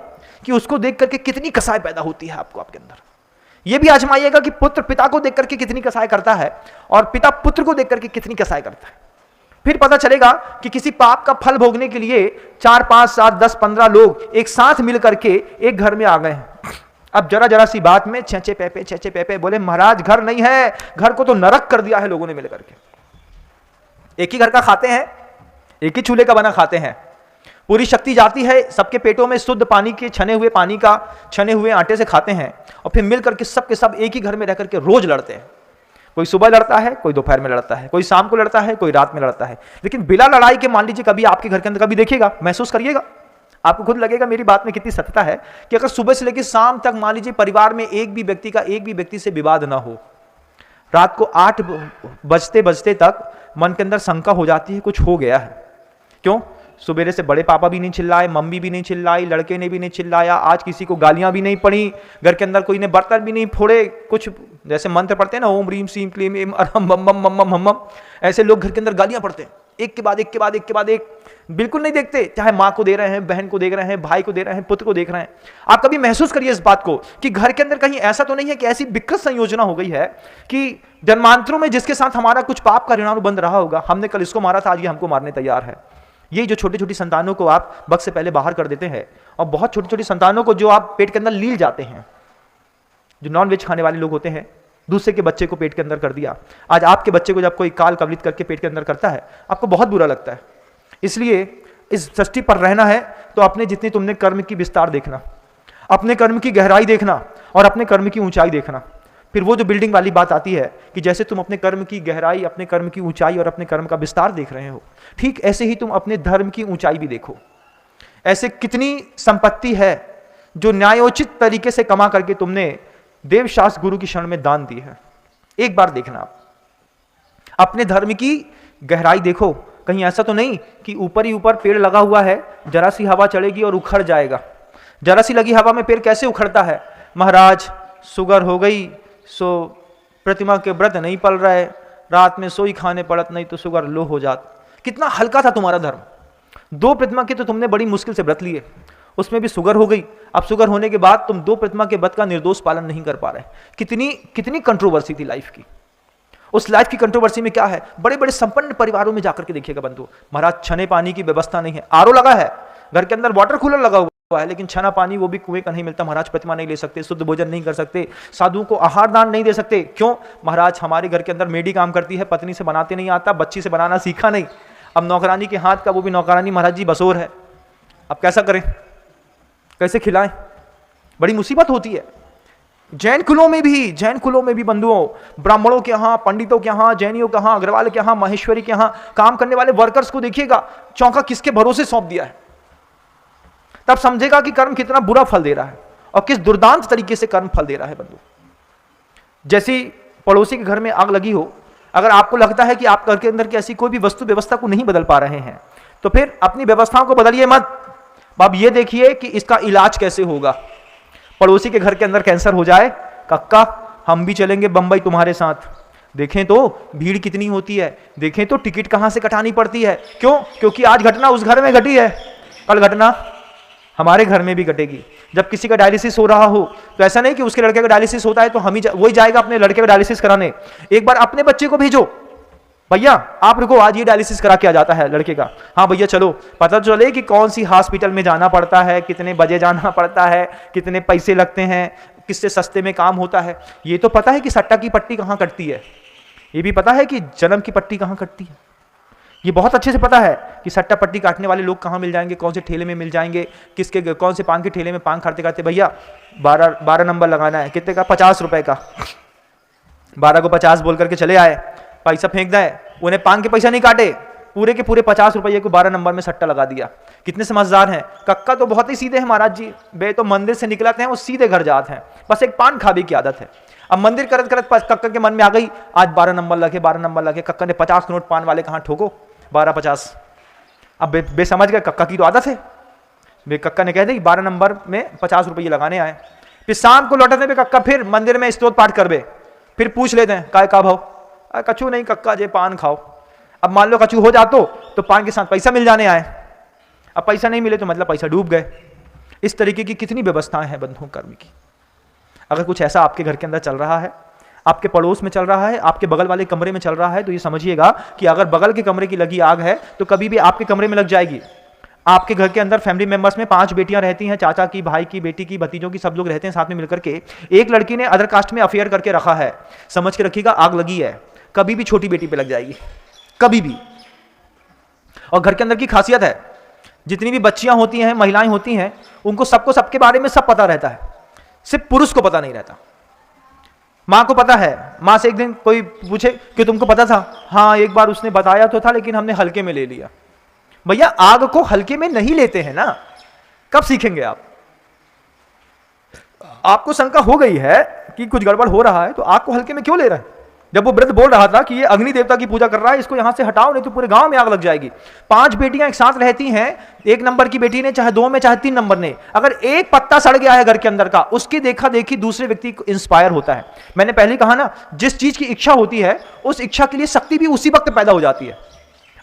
कि उसको देख करके कितनी कसाई पैदा होती है आपको आपके अंदर। यह भी आजमाइएगा कि पुत्र पिता को देख करके कितनी कसाई करता है और पिता पुत्र को देख करके कितनी कसाई करता है। फिर पता चलेगा कि किसी पाप का फल भोगने के लिए 4, 5, 7, 10, 15 लोग एक साथ मिल करके एक घर में आ गए हैं। अब जरा जरा सी बात में छेचे पेपे बोले महाराज घर नहीं है, घर को तो नरक कर दिया है लोगों ने मिल करके। एक ही घर का खाते हैं, एक ही चूल्हे का बना खाते हैं, पूरी शक्ति जाती है सबके पेटों में, शुद्ध पानी के छने हुए पानी का छने हुए आटे से खाते हैं और फिर मिल करके सब के सब एक ही घर में रह करके रोज लड़ते हैं। कोई सुबह लड़ता है, कोई दोपहर में लड़ता है, कोई शाम को लड़ता है, कोई रात में लड़ता है, लेकिन बिना लड़ाई के मान लीजिए कभी आपके घर के अंदर कभी देखिएगा, महसूस करिएगा, आपको खुद लगेगा मेरी बात में कितनी सत्यता है कि अगर सुबह से लेकर शाम तक मान लीजिए परिवार में एक भी व्यक्ति से विवाद ना हो, रात को 8 बजते बजते तक मन के अंदर शंका हो जाती है कुछ हो गया है। क्यों? सुबेरे से बड़े पापा भी नहीं चिल्लाए, मम्मी भी नहीं चिल्लाई, लड़के ने भी नहीं चिल्लाया, आज किसी को गालियां भी नहीं पड़ी, घर के अंदर कोई ने बर्तन भी नहीं फोड़े, कुछ जैसे मंत्र पढ़ते हैं ना, ओम रीम सीम क्लीम एम अरहम बम बम मम मम हम, ऐसे लोग घर के अंदर गालियां पढ़ते हैं, एक के बाद एक के बाद एक के बाद एक, बिल्कुल नहीं देखते, चाहे माँ को दे रहे हैं, बहन को देख रहे हैं, भाई को दे रहे हैं, पुत्र को देख रहे हैं। आप कभी महसूस करिए इस बात को कि घर के अंदर कहीं ऐसा तो नहीं है कि ऐसी विकृत संयोजना हो गई है कि जन्मांतरों में जिसके साथ हमारा कुछ पाप का ऋणानुबंध रहा होगा, हमने कल इसको मारा था, आज ये हमको मारने तैयार है। ये जो छोटी छोटी संतानों को आप वक्त से पहले बाहर कर देते हैं, और बहुत छोटी छोटी संतानों को जो आप पेट के अंदर लील जाते हैं, जो नॉन वेज खाने वाले लोग होते हैं, दूसरे के बच्चे को पेट के अंदर कर दिया, आज आपके बच्चे को जब कोई काल कवलित करके पेट के अंदर करता है, आपको बहुत बुरा लगता है। इसलिए इस सृष्टि पर रहना है तो अपने जितनी तुमने कर्म की विस्तार देखना, अपने कर्म की गहराई देखना और अपने कर्म की ऊंचाई देखना। फिर वो जो बिल्डिंग वाली बात आती है कि जैसे तुम अपने कर्म की गहराई, अपने कर्म की ऊंचाई और अपने कर्म का विस्तार देख रहे हो, ठीक ऐसे ही तुम अपने धर्म की ऊंचाई भी देखो। ऐसे कितनी संपत्ति है जो न्यायोचित तरीके से कमा करके तुमने देवशास्त्र गुरु की शरण में दान दी है। एक बार देखना आप अपने धर्म की गहराई देखो, कहीं ऐसा तो नहीं कि ऊपर ही ऊपर पेड़ लगा हुआ है, जरा सी हवा चढ़ेगी और उखड़ जाएगा। जरा सी लगी हवा में पेड़ कैसे उखड़ता है? महाराज शुगर हो गई सो प्रतिमा के व्रत नहीं पल रहे, रात में सोई खाने पड़त, नहीं तो शुगर लो हो जात। कितना हल्का था तुम्हारा धर्म। 2 प्रतिमा के तो तुमने बड़ी मुश्किल से व्रत लिए, उसमें भी शुगर हो गई। अब शुगर होने के बाद तुम 2 प्रतिमा के व्रत का निर्दोष पालन नहीं कर पा रहे। कितनी कंट्रोवर्सी थी लाइफ की। उस लाइफ की कंट्रोवर्सी में क्या है, बड़े बड़े संपन्न परिवारों में जाकर के देखिएगा बंधु, महाराज छने पानी की व्यवस्था नहीं है, आरओ लगा है, घर के अंदर वाटर कूलर लगा हुआ है, लेकिन छना पानी वो भी कुएं का नहीं मिलता। महाराज प्रतिमा नहीं ले सकते, शुद्ध भोजन नहीं कर सकते, साधुओं को आहार दान नहीं दे सकते। क्यों? महाराज हमारे घर के अंदर मेडी काम करती है, पत्नी से बनाते नहीं आता, बच्ची से बनाना सीखा नहीं। अब नौकरानी के हाथ का, वो भी नौकरानी महाराज जी बसोर है, अब कैसा करें, कैसे खिलाएं? बड़ी मुसीबत होती है। जैन कुलों में भी बंधुओं, ब्राह्मणों के यहाँ, पंडितों के यहाँ, जैनियों के यहाँ, अग्रवाल के यहाँ, माहेश्वरी के यहाँ काम करने वाले वर्कर्स को देखिएगा, चौका किसके भरोसे सौंप दिया है। तब समझेगा कि कर्म कितना बुरा फल दे रहा है और किस दुर्दांत तरीके से कर्म फल दे रहा है बंधु। जैसी पड़ोसी के घर में आग लगी हो, अगर आपको लगता है कि आप घर के अंदर की ऐसी कोई भी वस्तु व्यवस्था को नहीं बदल पा रहे हैं, तो फिर अपनी व्यवस्थाओं को बदलिए मत। अब ये देखिए कि इसका इलाज कैसे होगा। पड़ोसी के घर के अंदर कैंसर हो जाए, कक्का हम भी चलेंगे बंबई तुम्हारे साथ। देखें तो भीड़ कितनी होती है, देखें तो टिकट कहां से कटानी पड़ती है। क्यों? क्योंकि आज घटना उस घर में घटी है, कल घटना हमारे घर में भी घटेगी। जब किसी का डायलिसिस हो रहा हो तो ऐसा नहीं कि उसके लड़के का डायलिसिस होता है तो वही जाएगा अपने लड़के का डायलिसिस कराने। एक बार अपने बच्चे को भेजो, भैया आप रुको, आज ये डायलिसिस करा के आ जाता है लड़के का। हाँ भैया चलो, पता तो चले कि कौन सी हॉस्पिटल में जाना पड़ता है, कितने बजे जाना पड़ता है, कितने पैसे लगते हैं, किससे सस्ते में काम होता है। ये तो पता है कि सट्टा की पट्टी कहाँ कटती है, ये भी पता है कि जन्म की पट्टी कहाँ कटती है। ये बहुत अच्छे से पता है कि सट्टा पट्टी काटने वाले लोग कहाँ मिल जाएंगे, कौन से ठेले में मिल जाएंगे, किसके कौन से पान के ठेले में पान खाते खाते भैया 12 नंबर लगाना है, कितने का, 50 रुपए का। 12 को 50 बोल करके चले आए, पैसा फेंक दें, उन्हें पान के पैसा नहीं काटे, पूरे के पूरे 50 रुपये को 12 नंबर में सट्टा लगा दिया। कितने समझदार हैं। कक्का तो बहुत ही सीधे हैं महाराज जी, वे तो मंदिर से निकलते हैं वो सीधे घर जाते हैं, बस एक पान खाने की आदत है। अब मंदिर करत करत कक्का के मन में आ गई आज 12 नंबर लगे, 12 नंबर लगे। कक्का ने 50 नोट पान वाले कहाँ ठोको, 12-50। अब बे समझ गए कक्का की तो आदत है। बे कक्का ने कह दी 12 नंबर में 50 रुपये लगाने आए। फिर शाम को लौटते पे कक्का फिर मंदिर में स्तोत्र पाठ कर बे, फिर पूछ लेते हैं काय का भाव, कछु नहीं कक्का जे पान खाओ। अब मान लो कछु हो जातो तो पान के साथ पैसा मिल जाने आए, अब पैसा नहीं मिले तो मतलब पैसा डूब गए। इस तरीके की कितनी व्यवस्थाएं हैं बंधुओं कर्म की। अगर कुछ ऐसा आपके घर के अंदर चल रहा है, आपके पड़ोस में चल रहा है, आपके बगल वाले कमरे में चल रहा है, तो ये समझिएगा कि अगर बगल के कमरे की लगी आग है तो कभी भी आपके कमरे में लग जाएगी। आपके घर के अंदर फैमिली मेंबर्स में 5 बेटियां रहती हैं, चाचा की, भाई की, बेटी की, भतीजों की, सब लोग रहते हैं साथ में मिलकर के। एक लड़की ने अदर कास्ट में अफेयर करके रखा है, समझ के रखिएगा आग लगी है, कभी भी छोटी बेटी पे लग जाएगी, कभी भी। और घर के अंदर की खासियत है, जितनी भी बच्चियां होती हैं, महिलाएं होती हैं, उनको सबको सबके बारे में सब पता रहता है, सिर्फ पुरुष को पता नहीं रहता। माँ को पता है, माँ से एक दिन कोई पूछे कि तुमको पता था, हाँ एक बार उसने बताया तो था लेकिन हमने हल्के में ले लिया। भैया आग को हल्के में नहीं लेते हैं ना, कब सीखेंगे आप? आपको शंका हो गई है कि कुछ गड़बड़ हो रहा है तो आग को हल्के में क्यों ले रहे हैं? जब वो वृद्ध बोल रहा था कि ये अग्नि देवता की पूजा कर रहा है, इसको यहां से हटाओ नहीं तो पूरे गांव में आग लग जाएगी। 5 बेटियां एक साथ रहती हैं, 1 नंबर की बेटी ने, चाहे 2 में, चाहे 3 नंबर ने, अगर एक पत्ता सड़ गया है घर के अंदर का, उसकी देखा देखी दूसरे व्यक्ति को इंस्पायर होता है। मैंने पहले कहा ना, जिस चीज की इच्छा होती है उस इच्छा के लिए शक्ति भी उसी वक्त पैदा हो जाती है।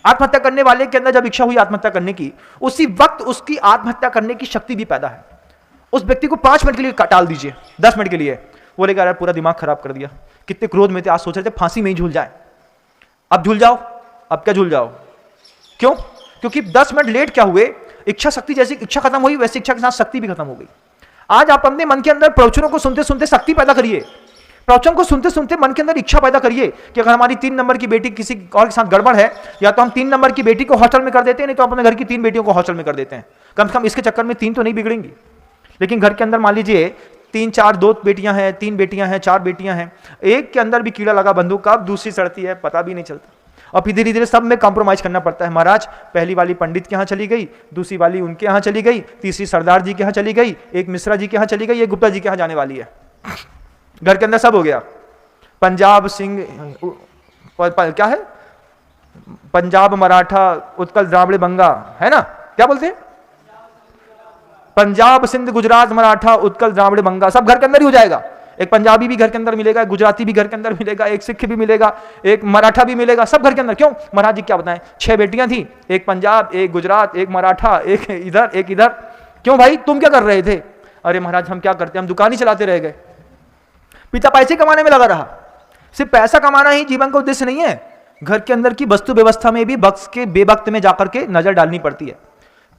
आत्महत्या करने वाले के अंदर जब इच्छा हुई आत्महत्या करने की, उसी वक्त उसकी आत्महत्या करने की शक्ति भी पैदा है। उस व्यक्ति को 5 मिनट के लिए टाल दीजिए, 10 मिनट के लिए, बोलेगा यार पूरा दिमाग खराब कर दिया, कितने क्रोध में थे, आज सोच रहे थे फांसी में ही झूल जाए, अब झूल जाओ, अब क्या झूल जाओ, क्यों? क्योंकि 10 मिनट लेट क्या हुए, इच्छा शक्ति, जैसी इच्छा खत्म हुई वैसी इच्छा के साथ शक्ति भी खत्म हो गई। आज आप अपने मन के अंदर प्रवचनों को सुनते सुनते शक्ति पैदा करिए, प्रवचन को सुनते सुनते मन के अंदर इच्छा पैदा करिए कि अगर हमारी 3 नंबर की बेटी किसी और के साथ गड़बड़ है, या तो हम 3 नंबर की बेटी को हॉस्टल में कर देते हैं, नहीं तो अपने घर की 3 बेटियों को हॉस्टल में कर देते हैं। कम से कम इसके चक्कर में 3 तो नहीं बिगड़ेंगी। लेकिन घर के अंदर मान लीजिए 3-4 2 बेटियां हैं, 3 बेटियां हैं, 4 बेटियां हैं, एक के अंदर भी कीड़ा लगा बंदूक का, अब दूसरी सड़ती है, पता भी नहीं चलता। और फिर धीरे धीरे सब में कॉम्प्रोमाइज करना पड़ता है। महाराज पहली वाली पंडित के यहाँ चली गई, दूसरी वाली उनके यहाँ चली गई, तीसरी सरदार जी के यहाँ चली गई, एक मिश्रा जी के यहाँ चली गई, एक गुप्ता जी के यहाँ जाने वाली है। घर के अंदर सब हो गया। पंजाब सिंह क्या है, पंजाब मराठा उत्कल द्राविड़ बंगा, है ना, क्या बोलते हैं, पंजाब सिंध गुजरात मराठा उत्कल द्राविड़ बंगा, सब घर के अंदर ही हो जाएगा। एक पंजाबी भी घर के अंदर मिलेगा, एक गुजराती भी घर के अंदर मिलेगा, एक सिख भी मिलेगा, एक मराठा भी मिलेगा, सब घर के अंदर। क्यों महाराज जी क्या बताएं, 6 बेटियां थी, एक पंजाब, एक गुजरात, एक मराठा, एक इधर एक इधर। क्यों भाई तुम क्या कर रहे थे? अरे महाराज हम क्या करते, हम दुकान ही चलाते रह गए। पिता पैसे कमाने में लगा रहा। सिर्फ पैसा कमाना ही जीवन का उद्देश्य नहीं है, घर के अंदर की वस्तु व्यवस्था में भी वक्त के बेवक्त में जाकर के नजर डालनी पड़ती है।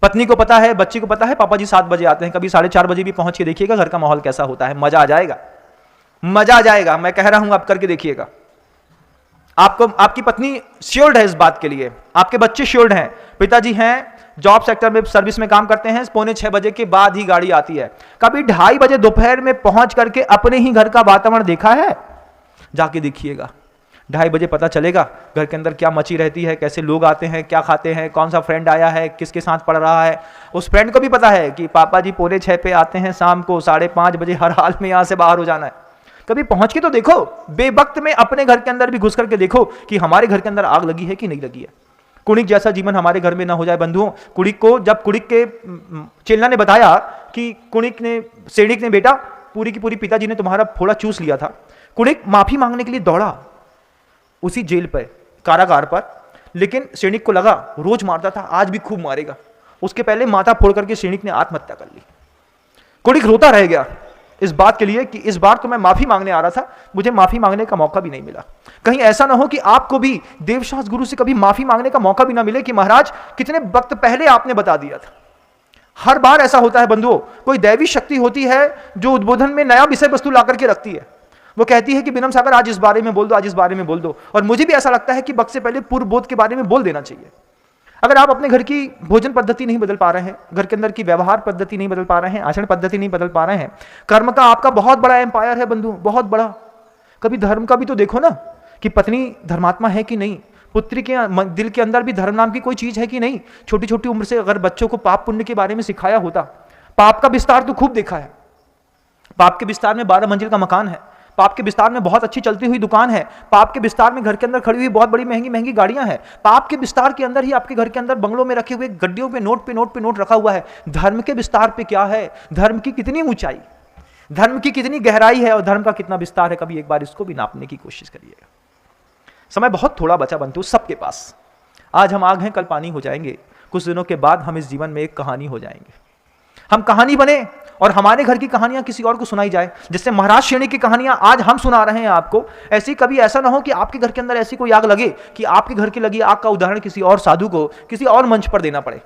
पत्नी को पता है, बच्ची को पता है, पापा जी 7 बजे आते हैं, कभी 4:30 बजे भी पहुंच के देखिएगा घर का माहौल कैसा होता है, मजा आ जाएगा, मजा आ जाएगा। मैं कह रहा हूं आप करके देखिएगा। आपको आपकी पत्नी श्योर्ड है इस बात के लिए, आपके बच्चे श्योर्ड हैं, पिताजी हैं जॉब सेक्टर में सर्विस में काम करते हैं, 5:45 बजे के बाद ही गाड़ी आती है। कभी 2:30 बजे दोपहर में पहुंच करके अपने ही घर का वातावरण देखा है? जाके देखिएगा, 2:30 बजे पता चलेगा घर के अंदर क्या मची रहती है, कैसे लोग आते हैं, क्या खाते हैं, कौन सा फ्रेंड आया है, किसके साथ पढ़ रहा है। उस फ्रेंड को भी पता है कि पापा जी 4:45 पे आते हैं, शाम को 5:30 बजे हर हाल में यहाँ से बाहर हो जाना है। कभी पहुंच के तो देखो, बेवक्त में अपने घर के अंदर भी घुस करके देखो कि हमारे घर के अंदर आग लगी है कि नहीं लगी है। कुणिक जैसा जीवन हमारे घर में ना हो जाए बंधुओं। कुणिक को जब कुणिक के चेला ने बताया कि कुणिक ने सेणिक ने बेटा पूरी की पूरी पिताजी ने तुम्हारा फोड़ा चूस लिया था, कुणिक माफी मांगने के लिए दौड़ा उसी जेल पर, कारागार पर। लेकिन सैनिक को लगा रोज मारता था, आज भी खूब मारेगा। उसके पहले माथा फोड़ करके सैनिक ने आत्महत्या कर ली। कुणिक रोता रह गया इस बात के लिए कि इस बार तो मैं माफी मांगने आ रहा था, मुझे माफी मांगने का मौका भी नहीं मिला। कहीं ऐसा ना हो कि आपको भी देवशास्त्र गुरु से कभी माफी मांगने का मौका भी ना मिले कि महाराज कितने वक्त पहले आपने बता दिया था। हर बार ऐसा होता है बंधुओं, कोई दैवी शक्ति होती है जो उद्बोधन में नया विषय वस्तु ला करके रखती है। वो कहती है कि बिनम सागर आज इस बारे में बोल दो, आज इस बारे में बोल दो। और मुझे भी ऐसा लगता है कि वक्त से पहले पूर्व बोध के बारे में बोल देना चाहिए। अगर आप अपने घर की भोजन पद्धति नहीं बदल पा रहे हैं, घर के अंदर की व्यवहार पद्धति नहीं बदल पा रहे हैं, आचरण पद्धति नहीं बदल पा रहे हैं, कर्म का आपका बहुत बड़ा एम्पायर है बंधु, बहुत बड़ा। कभी धर्म का भी तो देखो ना कि पत्नी धर्मात्मा है कि नहीं, पुत्री के दिल के अंदर भी धर्म नाम की कोई चीज है कि नहीं। छोटी छोटी उम्र से अगर बच्चों को पाप पुण्य के बारे में सिखाया होता। पाप का विस्तार तो खूब देखा है, पाप के विस्तार में 12 मंजिल का मकान है, पाप के विस्तार में बहुत अच्छी चलती हुई दुकान है, पाप के विस्तार में घर के अंदर खड़ी हुई बहुत बड़ी महंगी महंगी गाड़ियां हैं, पाप के विस्तार के अंदर ही आपके घर के अंदर बंगलों में रखे हुए गड्डियों पे नोट पे नोट पे नोट रखा हुआ है। धर्म के विस्तार पे क्या है, धर्म की कितनी ऊंचाई, धर्म की कितनी गहराई है और धर्म का कितना विस्तार है, कभी एक बार इसको भी नापने की कोशिश करिएगा। समय बहुत थोड़ा बचा बंधु सबके पास। आज हम आग हैं, कल पानी हो जाएंगे। कुछ दिनों के बाद हम इस जीवन में एक कहानी हो जाएंगे। हम कहानी बने और हमारे घर की कहानियां किसी और को सुनाई जाए। जिससे महाराज श्रेणी की कहानियां आज हम सुना रहे हैं आपको, ऐसी कभी ऐसा ना हो कि आपके घर के अंदर ऐसी कोई आग लगे कि आपके घर की लगी आग का उदाहरण किसी और साधु को किसी और मंच पर देना पड़े।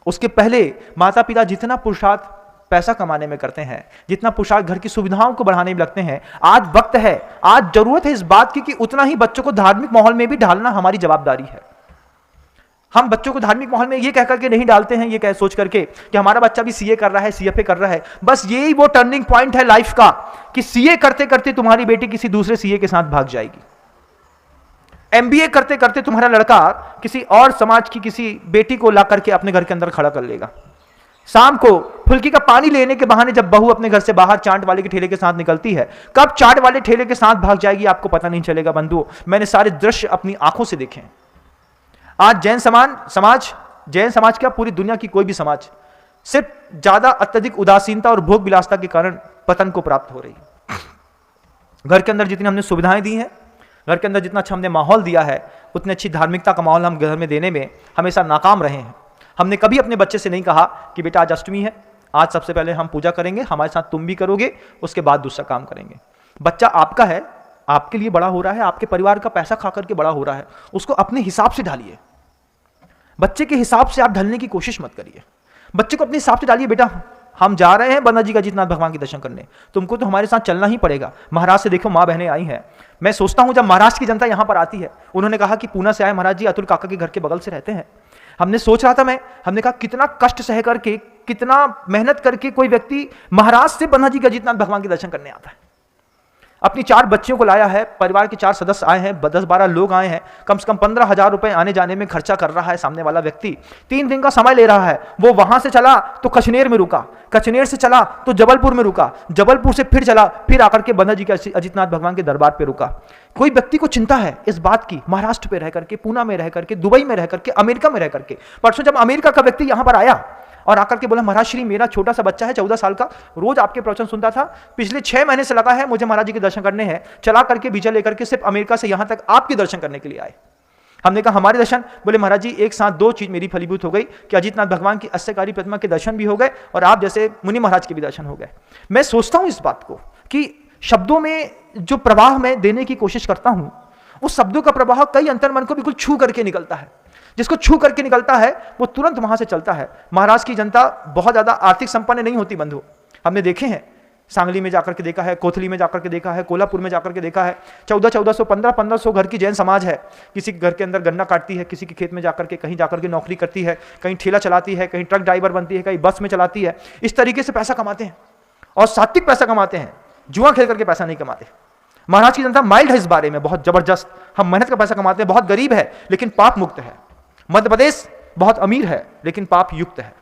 उसके पहले माता पिता जितना पुरुषार्थ पैसा कमाने में करते हैं, जितना पुरुषार्थ घर की सुविधाओं को बढ़ाने में लगते हैं, आज वक्त है, आज जरूरत है इस बात की कि उतना ही बच्चों को धार्मिक माहौल में भी ढालना हमारी जवाबदारी है। हम बच्चों को धार्मिक माहौल में ये कह करके नहीं डालते हैं, ये कह सोच करके कि हमारा बच्चा भी सीए कर रहा है, सीएफए कर रहा है। बस यही वो टर्निंग पॉइंट है लाइफ का कि सीए करते करते तुम्हारी बेटी किसी दूसरे सीए के साथ भाग जाएगी, एमबीए करते करते तुम्हारा लड़का किसी और समाज की किसी बेटी को ला करके अपने घर के अंदर खड़ा कर लेगा। शाम को फुल्की का पानी लेने के बहाने जब बहू अपने घर से बाहर चाट वाले के ठेले के साथ निकलती है, कब चाट वाले ठेले के साथ भाग जाएगी आपको पता नहीं चलेगा बंधुओं। मैंने सारे दृश्य अपनी आंखों से देखे हैं। आज जैन समाज क्या, पूरी दुनिया की कोई भी समाज सिर्फ ज्यादा अत्यधिक उदासीनता और भोग विलासता के कारण पतन को प्राप्त हो रही है। घर के अंदर जितनी हमने सुविधाएं दी हैं, घर के अंदर जितना अच्छा हमने माहौल दिया है, उतनी अच्छी धार्मिकता का माहौल हम घर में देने में हमेशा नाकाम रहे हैं। हमने कभी अपने बच्चे से नहीं कहा कि बेटा आज अष्टमी है, आज सबसे पहले हम पूजा करेंगे, हमारे साथ तुम भी करोगे, उसके बाद दूसरा काम करेंगे। बच्चा आपका है, आपके लिए बड़ा हो रहा है, आपके परिवार का पैसा खा करके बड़ा हो रहा है, उसको अपने हिसाब से ढालिए। बच्चे के हिसाब से आप ढलने की कोशिश मत करिए, बच्चे को अपने हिसाब से डालिए। बेटा हम जा रहे हैं बन्ना जी का अजितनाथ भगवान के दर्शन करने, तुमको तो हमारे साथ चलना ही पड़ेगा। महाराज से देखो माँ बहनें आई हैं। मैं सोचता हूं जब महाराष्ट्र की जनता यहां पर आती है, उन्होंने कहा कि पूना से आए महाराज जी, अतुल काका के घर के बगल से रहते हैं। हमने सोच रहा था हमने कहा कितना कष्ट सह करके, कितना मेहनत करके कोई व्यक्ति महाराष्ट्र से बन्ना जी का अजितनाथ भगवान के दर्शन करने आता है। अपनी 4 बच्चियों को लाया है, परिवार के 4 सदस्य आए हैं, 10-12 लोग आए हैं, कम से कम 15,000 रुपए आने जाने में खर्चा कर रहा है सामने वाला व्यक्ति। 3 दिन का समय ले रहा है। वो वहां से चला तो कचनेर में रुका, कचनेर से चला तो जबलपुर में रुका, जबलपुर से फिर चला, फिर आकर के बन्ना जी के अजितनाथ भगवान के दरबार पे रुका। कोई व्यक्ति को चिंता है इस बात की, महाराष्ट्र पे रह करके, पूना में रह करके, दुबई में रह करके, अमेरिका में रह करके। परसों जब अमेरिका का व्यक्ति यहां पर आया और आकर के बोला महाराज श्री मेरा छोटा सा बच्चा है 14 साल का, रोज आपके प्रवचन सुनता था, पिछले 6 महीने से लगा है मुझे महाराज जी के दर्शन करने हैं, चला करके वीजा लेकर के सिर्फ अमेरिका से यहां तक आपके दर्शन करने के लिए आए। हमने कहा हमारे दर्शन? बोले महाराज जी एक साथ 2 चीज मेरी फलीभूत हो गई कि अजितनाथ भगवान की अस्यकारी प्रतिमा के दर्शन भी हो गए और आप जैसे मुनि महाराज के भी दर्शन हो गए। मैं सोचता हूं इस बात को कि शब्दों में जो प्रवाह मैं देने की कोशिश करता हूं, उस शब्दों का प्रवाह कई अंतर्मन को बिल्कुल छू करके निकलता है। जिसको छू करके निकलता है वो तुरंत वहां से चलता है। महाराष्ट्र की जनता बहुत ज्यादा आर्थिक संपन्न नहीं होती बंधु, हमने देखे हैं। सांगली में जाकर के देखा है, कोथली में जाकर के देखा है, कोल्हापुर में जाकर के देखा है। 1400 1500 घर की जैन समाज है। किसी के घर के अंदर गन्ना काटती है, किसी के खेत में जाकर के, कहीं जाकर के नौकरी करती है, कहीं ठेला चलाती है, कहीं ट्रक ड्राइवर बनती है, कहीं बस में चलाती है। इस तरीके से पैसा कमाते हैं और सात्विक पैसा कमाते हैं, जुआ खेल करके पैसा नहीं कमाते। महाराष्ट्र की जनता माइल्ड है इस बारे में, बहुत जबरदस्त। हम मेहनत का पैसा कमाते हैं, बहुत गरीब है लेकिन पाप मुक्त है। मध्य प्रदेश बहुत अमीर है लेकिन पाप युक्त है।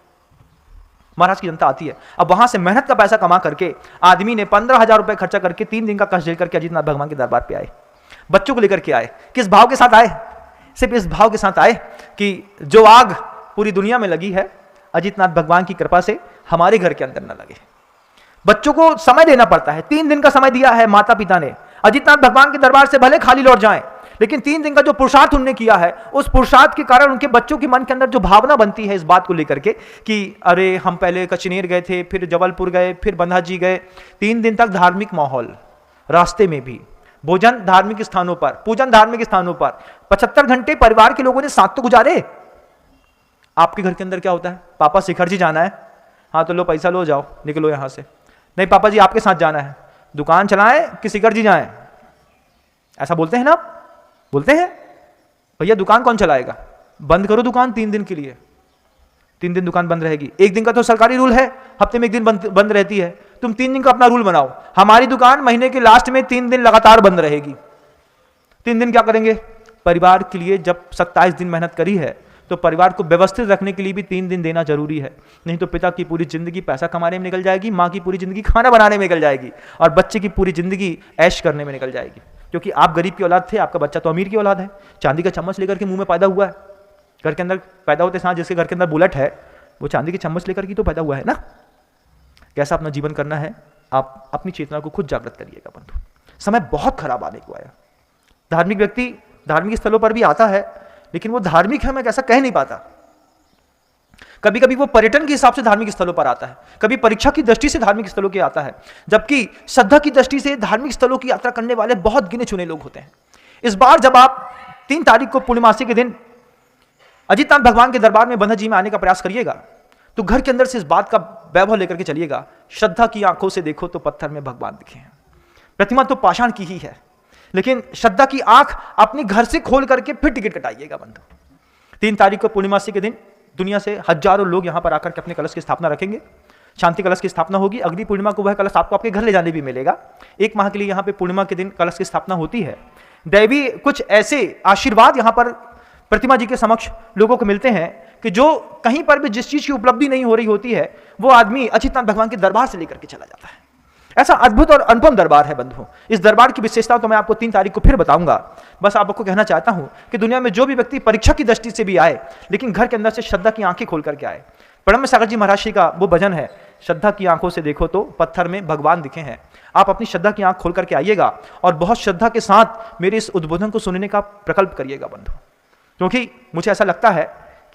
महाराष्ट्र की जनता आती है, अब वहां से मेहनत का पैसा कमा करके आदमी ने 15,000 रुपए खर्चा करके 3 दिन का कष्ट झेल करके अजितनाथ भगवान के दरबार पे आए। बच्चों को लेकर के आए। किस भाव के साथ आए? सिर्फ इस भाव के साथ आए कि जो आग पूरी दुनिया में लगी है, अजितनाथ भगवान की कृपा से हमारे घर के अंदर न लगे। बच्चों को समय देना पड़ता है। 3 दिन का समय दिया है माता पिता ने। अजितनाथ भगवान के दरबार से भले खाली लौट जाएं, लेकिन 3 दिन का जो पुरुषार्थ उन्होंने किया है, उस पुरुषार्थ के कारण उनके बच्चों के मन के अंदर जो भावना बनती है इस बात को लेकर के कि अरे हम पहले कचनेर गए थे, फिर जबलपुर गए, फिर बन्ना जी गए। 3 दिन तक धार्मिक माहौल, रास्ते में भी भोजन धार्मिक स्थानों पर, पूजन धार्मिक स्थानों पर, 75 घंटे परिवार के लोगों ने साथ तो गुजारे। आपके घर के अंदर क्या होता है? पापा शिखर जी जाना है, हाँ तो लो पैसा लो, जाओ निकलो यहां से। नहीं पापा जी आपके साथ जाना है, दुकान चलाएं कि सिकर जी जाएं, ऐसा बोलते हैं ना, बोलते हैं भैया दुकान कौन चलाएगा, बंद करो दुकान 3 दिन के लिए, 3 दिन दुकान बंद रहेगी। 1 दिन का तो सरकारी रूल है, हफ्ते में 1 दिन बंद रहती है, तुम 3 दिन का अपना रूल बनाओ। हमारी दुकान महीने के लास्ट में 3 दिन लगातार बंद रहेगी। 3 दिन क्या करेंगे? परिवार के लिए जब 27 दिन मेहनत करी है तो परिवार को व्यवस्थित रखने के लिए भी 3 दिन देना जरूरी है। नहीं तो पिता की पूरी जिंदगी पैसा कमाने में निकल जाएगी, माँ की पूरी जिंदगी खाना बनाने में निकल जाएगी, और बच्चे की पूरी जिंदगी ऐश करने में निकल जाएगी। क्योंकि आप गरीब की औलाद थे, आपका बच्चा तो अमीर की औलाद है, चांदी का चम्मच लेकर के मुंह में पैदा हुआ है। घर के अंदर पैदा होते साथ जिसके घर के अंदर बुलेट है वो चांदी की चम्मच लेकर के तो पैदा हुआ है ना। कैसा अपना जीवन करना है, आप अपनी चेतना को खुद जागृत करिएगा बंधु। समय बहुत खराब आने को आया। धार्मिक व्यक्ति धार्मिक स्थलों पर भी आता है, लेकिन वो धार्मिक है मैं कैसा कह नहीं पाता। कभी कभी वो पर्यटन के हिसाब से धार्मिक स्थलों पर आता है, कभी परीक्षा की दृष्टि से धार्मिक स्थलों के आता है, जबकि श्रद्धा की दृष्टि से धार्मिक स्थलों की यात्रा करने वाले बहुत गिने चुने लोग होते हैं। इस बार जब आप 3 तारीख को पूर्णिमासी के दिन अजितनाथ भगवान के दरबार में बंधा जी में आने का प्रयास करिएगा तो घर के अंदर से इस बात का वैभव लेकर के चलिएगा, श्रद्धा की आंखों से देखो तो पत्थर में भगवान दिखे हैं। प्रतिमा तो पाषाण की ही है, लेकिन श्रद्धा की आंख अपने घर से खोल करके फिर टिकट कटाइएगा बंधु। 3 तारीख को पूर्णिमासी के दिन दुनिया से हजारों लोग यहां पर आकर के अपने कलश की स्थापना रखेंगे। शांति कलश की स्थापना होगी। अगली पूर्णिमा को वह कलश आपको आपके घर ले जाने भी मिलेगा। 1 माह के लिए यहां पे पूर्णिमा के दिन कलश की स्थापना होती है। दैवी कुछ ऐसे आशीर्वाद यहां पर प्रतिमा जी के समक्ष लोगों को मिलते हैं कि जो कहीं पर भी जिस चीज की उपलब्धि नहीं हो रही होती है वो आदमी अजितनाथ भगवान के दरबार से लेकर के चला जाता है। ऐसा अद्भुत और अनुपम दरबार है बंधु। इस दरबार की विशेषता तो मैं आपको 3 तारीख को फिर बताऊंगा। बस आपको कहना चाहता हूं कि दुनिया में जो भी व्यक्ति परीक्षा की दृष्टि से भी आए, लेकिन घर के अंदर से श्रद्धा की आंखें खोल करके आए। प्रणब सागर जी महाराज का वो भजन है, श्रद्धा की आंखों से देखो तो पत्थर में भगवान दिखे हैं। आप अपनी श्रद्धा की आंख खोल करके आइएगा और बहुत श्रद्धा के साथ मेरे इस उद्बोधन को सुनने का प्रकल्प करिएगा बंधु। क्योंकि मुझे ऐसा लगता है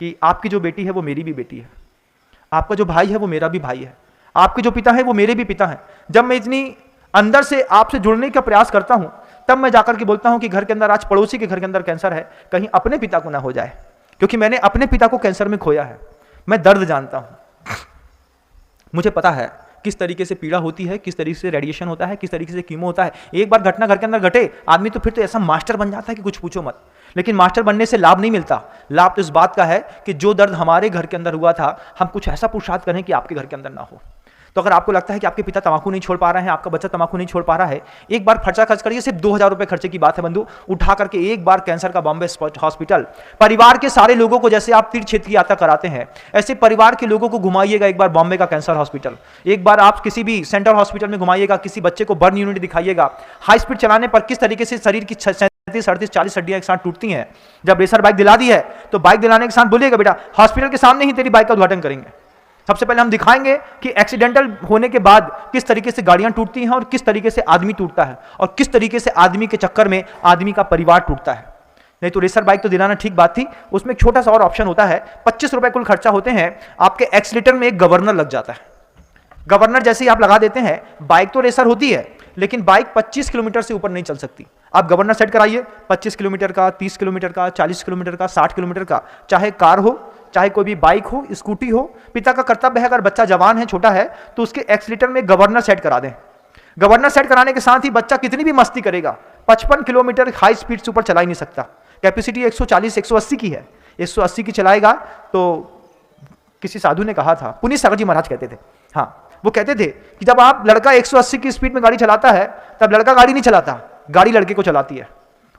कि आपकी जो बेटी है वो मेरी भी बेटी है, आपका जो भाई है वो मेरा भी भाई है, आपके जो पिता है वो मेरे भी पिता हैं। जब मैं इतनी अंदर से आपसे जुड़ने का प्रयास करता हूं तब मैं जाकर के बोलता हूं कि घर के अंदर आज पड़ोसी के घर के अंदर कैंसर है, कहीं अपने पिता को ना हो जाए, क्योंकि मैंने अपने पिता को कैंसर में खोया है। मैं दर्द जानता हूं, मुझे पता है किस तरीके से पीड़ा होती है, किस तरीके से रेडिएशन होता है, किस तरीके से कीमो होता है। एक बार घटना घर के अंदर घटे आदमी तो फिर तो ऐसा मास्टर बन जाता है कि कुछ पूछो मत। लेकिन मास्टर बनने से लाभ नहीं मिलता। लाभ तो इस बात का है कि जो दर्द हमारे घर के अंदर हुआ था हम कुछ ऐसा पुरुषार्थ करें कि आपके घर के अंदर ना हो। तो अगर आपको लगता है कि आपके पिता तंबाकू नहीं छोड़ पा रहे हैं, आपका बच्चा तंबाकू नहीं छोड़ पा रहा है, एक बार खर्चा खर्च करिए। सिर्फ 2000 रुपए खर्चे की बात है बंधु। उठा करके एक बार कैंसर का बॉम्बे हॉस्पिटल, परिवार के सारे लोगों को, जैसे आप तीर्थ क्षेत्र की यात्रा कराते हैं ऐसे परिवार के लोगों को घुमाइएगा एक बार बॉम्बे का कैंसर हॉस्पिटल। एक बार आप किसी भी सेंट्रल हॉस्पिटल में घुमाइएगा, किसी बच्चे को बर्न यूनिट दिखाइएगा। हाई स्पीड चलाने पर किस तरीके से शरीर की 37, 38, 40 हड्डियां एक साथ टूटती हैं। जब रेसर बाइक दिला दी है तो बाइक दिलाने के साथ बोलिएगा बेटा हॉस्पिटल के सामने ही तेरी बाइक का उद्घाटन करेंगे। सबसे पहले हम दिखाएंगे कि एक्सीडेंटल होने के बाद किस तरीके से गाड़ियां टूटती हैं और किस तरीके से आदमी टूटता है और किस तरीके से आदमी के चक्कर में आदमी का परिवार टूटता है। नहीं तो रेसर बाइक तो दिलाना ठीक बात थी, उसमें एक छोटा सा और ऑप्शन होता है। 25 रुपए कुल खर्चा होते हैं। आपके एक्सीलेटर में एक गवर्नर लग जाता है। गवर्नर जैसे ही आप लगा देते हैं, बाइक तो रेसर होती है लेकिन बाइक 25 किलोमीटर से ऊपर नहीं चल सकती। आप गवर्नर सेट कराइए 25 किलोमीटर का, 30 किलोमीटर का, 40 किलोमीटर का, 60 किलोमीटर का, चाहे कार हो, चाहे कोई भी बाइक हो, स्कूटी हो। पिता का कर्तव्य है अगर बच्चा जवान है, छोटा है, तो उसके एक्सीलेटर में गवर्नर सेट करा दें। गवर्नर सेट कराने के साथ ही बच्चा कितनी भी मस्ती करेगा, 55 किलोमीटर हाई स्पीड से ऊपर चला ही नहीं सकता। कैपेसिटी 140 180 की है, 180 की चलाएगा तो किसी साधु ने कहा था, पुनीत सागर जी महाराज कहते थे, हाँ वो कहते थे कि जब आप लड़का 180 की स्पीड में गाड़ी चलाता है तब लड़का गाड़ी नहीं चलाता, गाड़ी लड़के को चलाती है।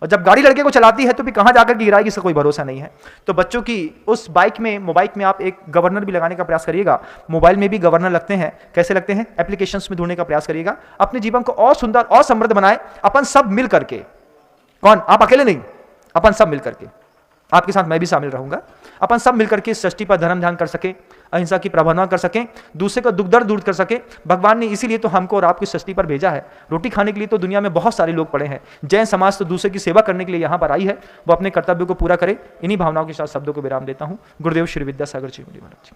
और जब गाड़ी लड़के को चलाती है तो भी कहां जाकर गिराएगी इसका कोई भरोसा नहीं है। तो बच्चों की उस बाइक में, मोबाइल में आप एक गवर्नर भी लगाने का प्रयास करिएगा। मोबाइल में भी गवर्नर लगते हैं, कैसे लगते हैं, एप्लीकेशंस में ढूंढने का प्रयास करिएगा। अपने जीवन को और सुंदर और समृद्ध बनाए, अपन सब मिल करके। कौन? आप अकेले नहीं, अपन सब मिल करके। आपके साथ मैं भी शामिल रहूंगा। अपन सब मिलकर के इस सृष्टि पर धर्म ध्यान कर सके, अहिंसा की प्रभावना कर सकें, दूसरे का दुख दर्द दूर कर सके। भगवान ने इसीलिए तो हमको और आपकी सृष्टि पर भेजा है। रोटी खाने के लिए तो दुनिया में बहुत सारे लोग पड़े हैं। जैन समाज तो दूसरे की सेवा करने के लिए यहाँ पर आई है, वो अपने कर्तव्य को पूरा करे। इन्हीं भावनाओं के साथ शब्दों को विराम देता हूँ। गुरुदेव श्री विद्यासागर जी महाराज।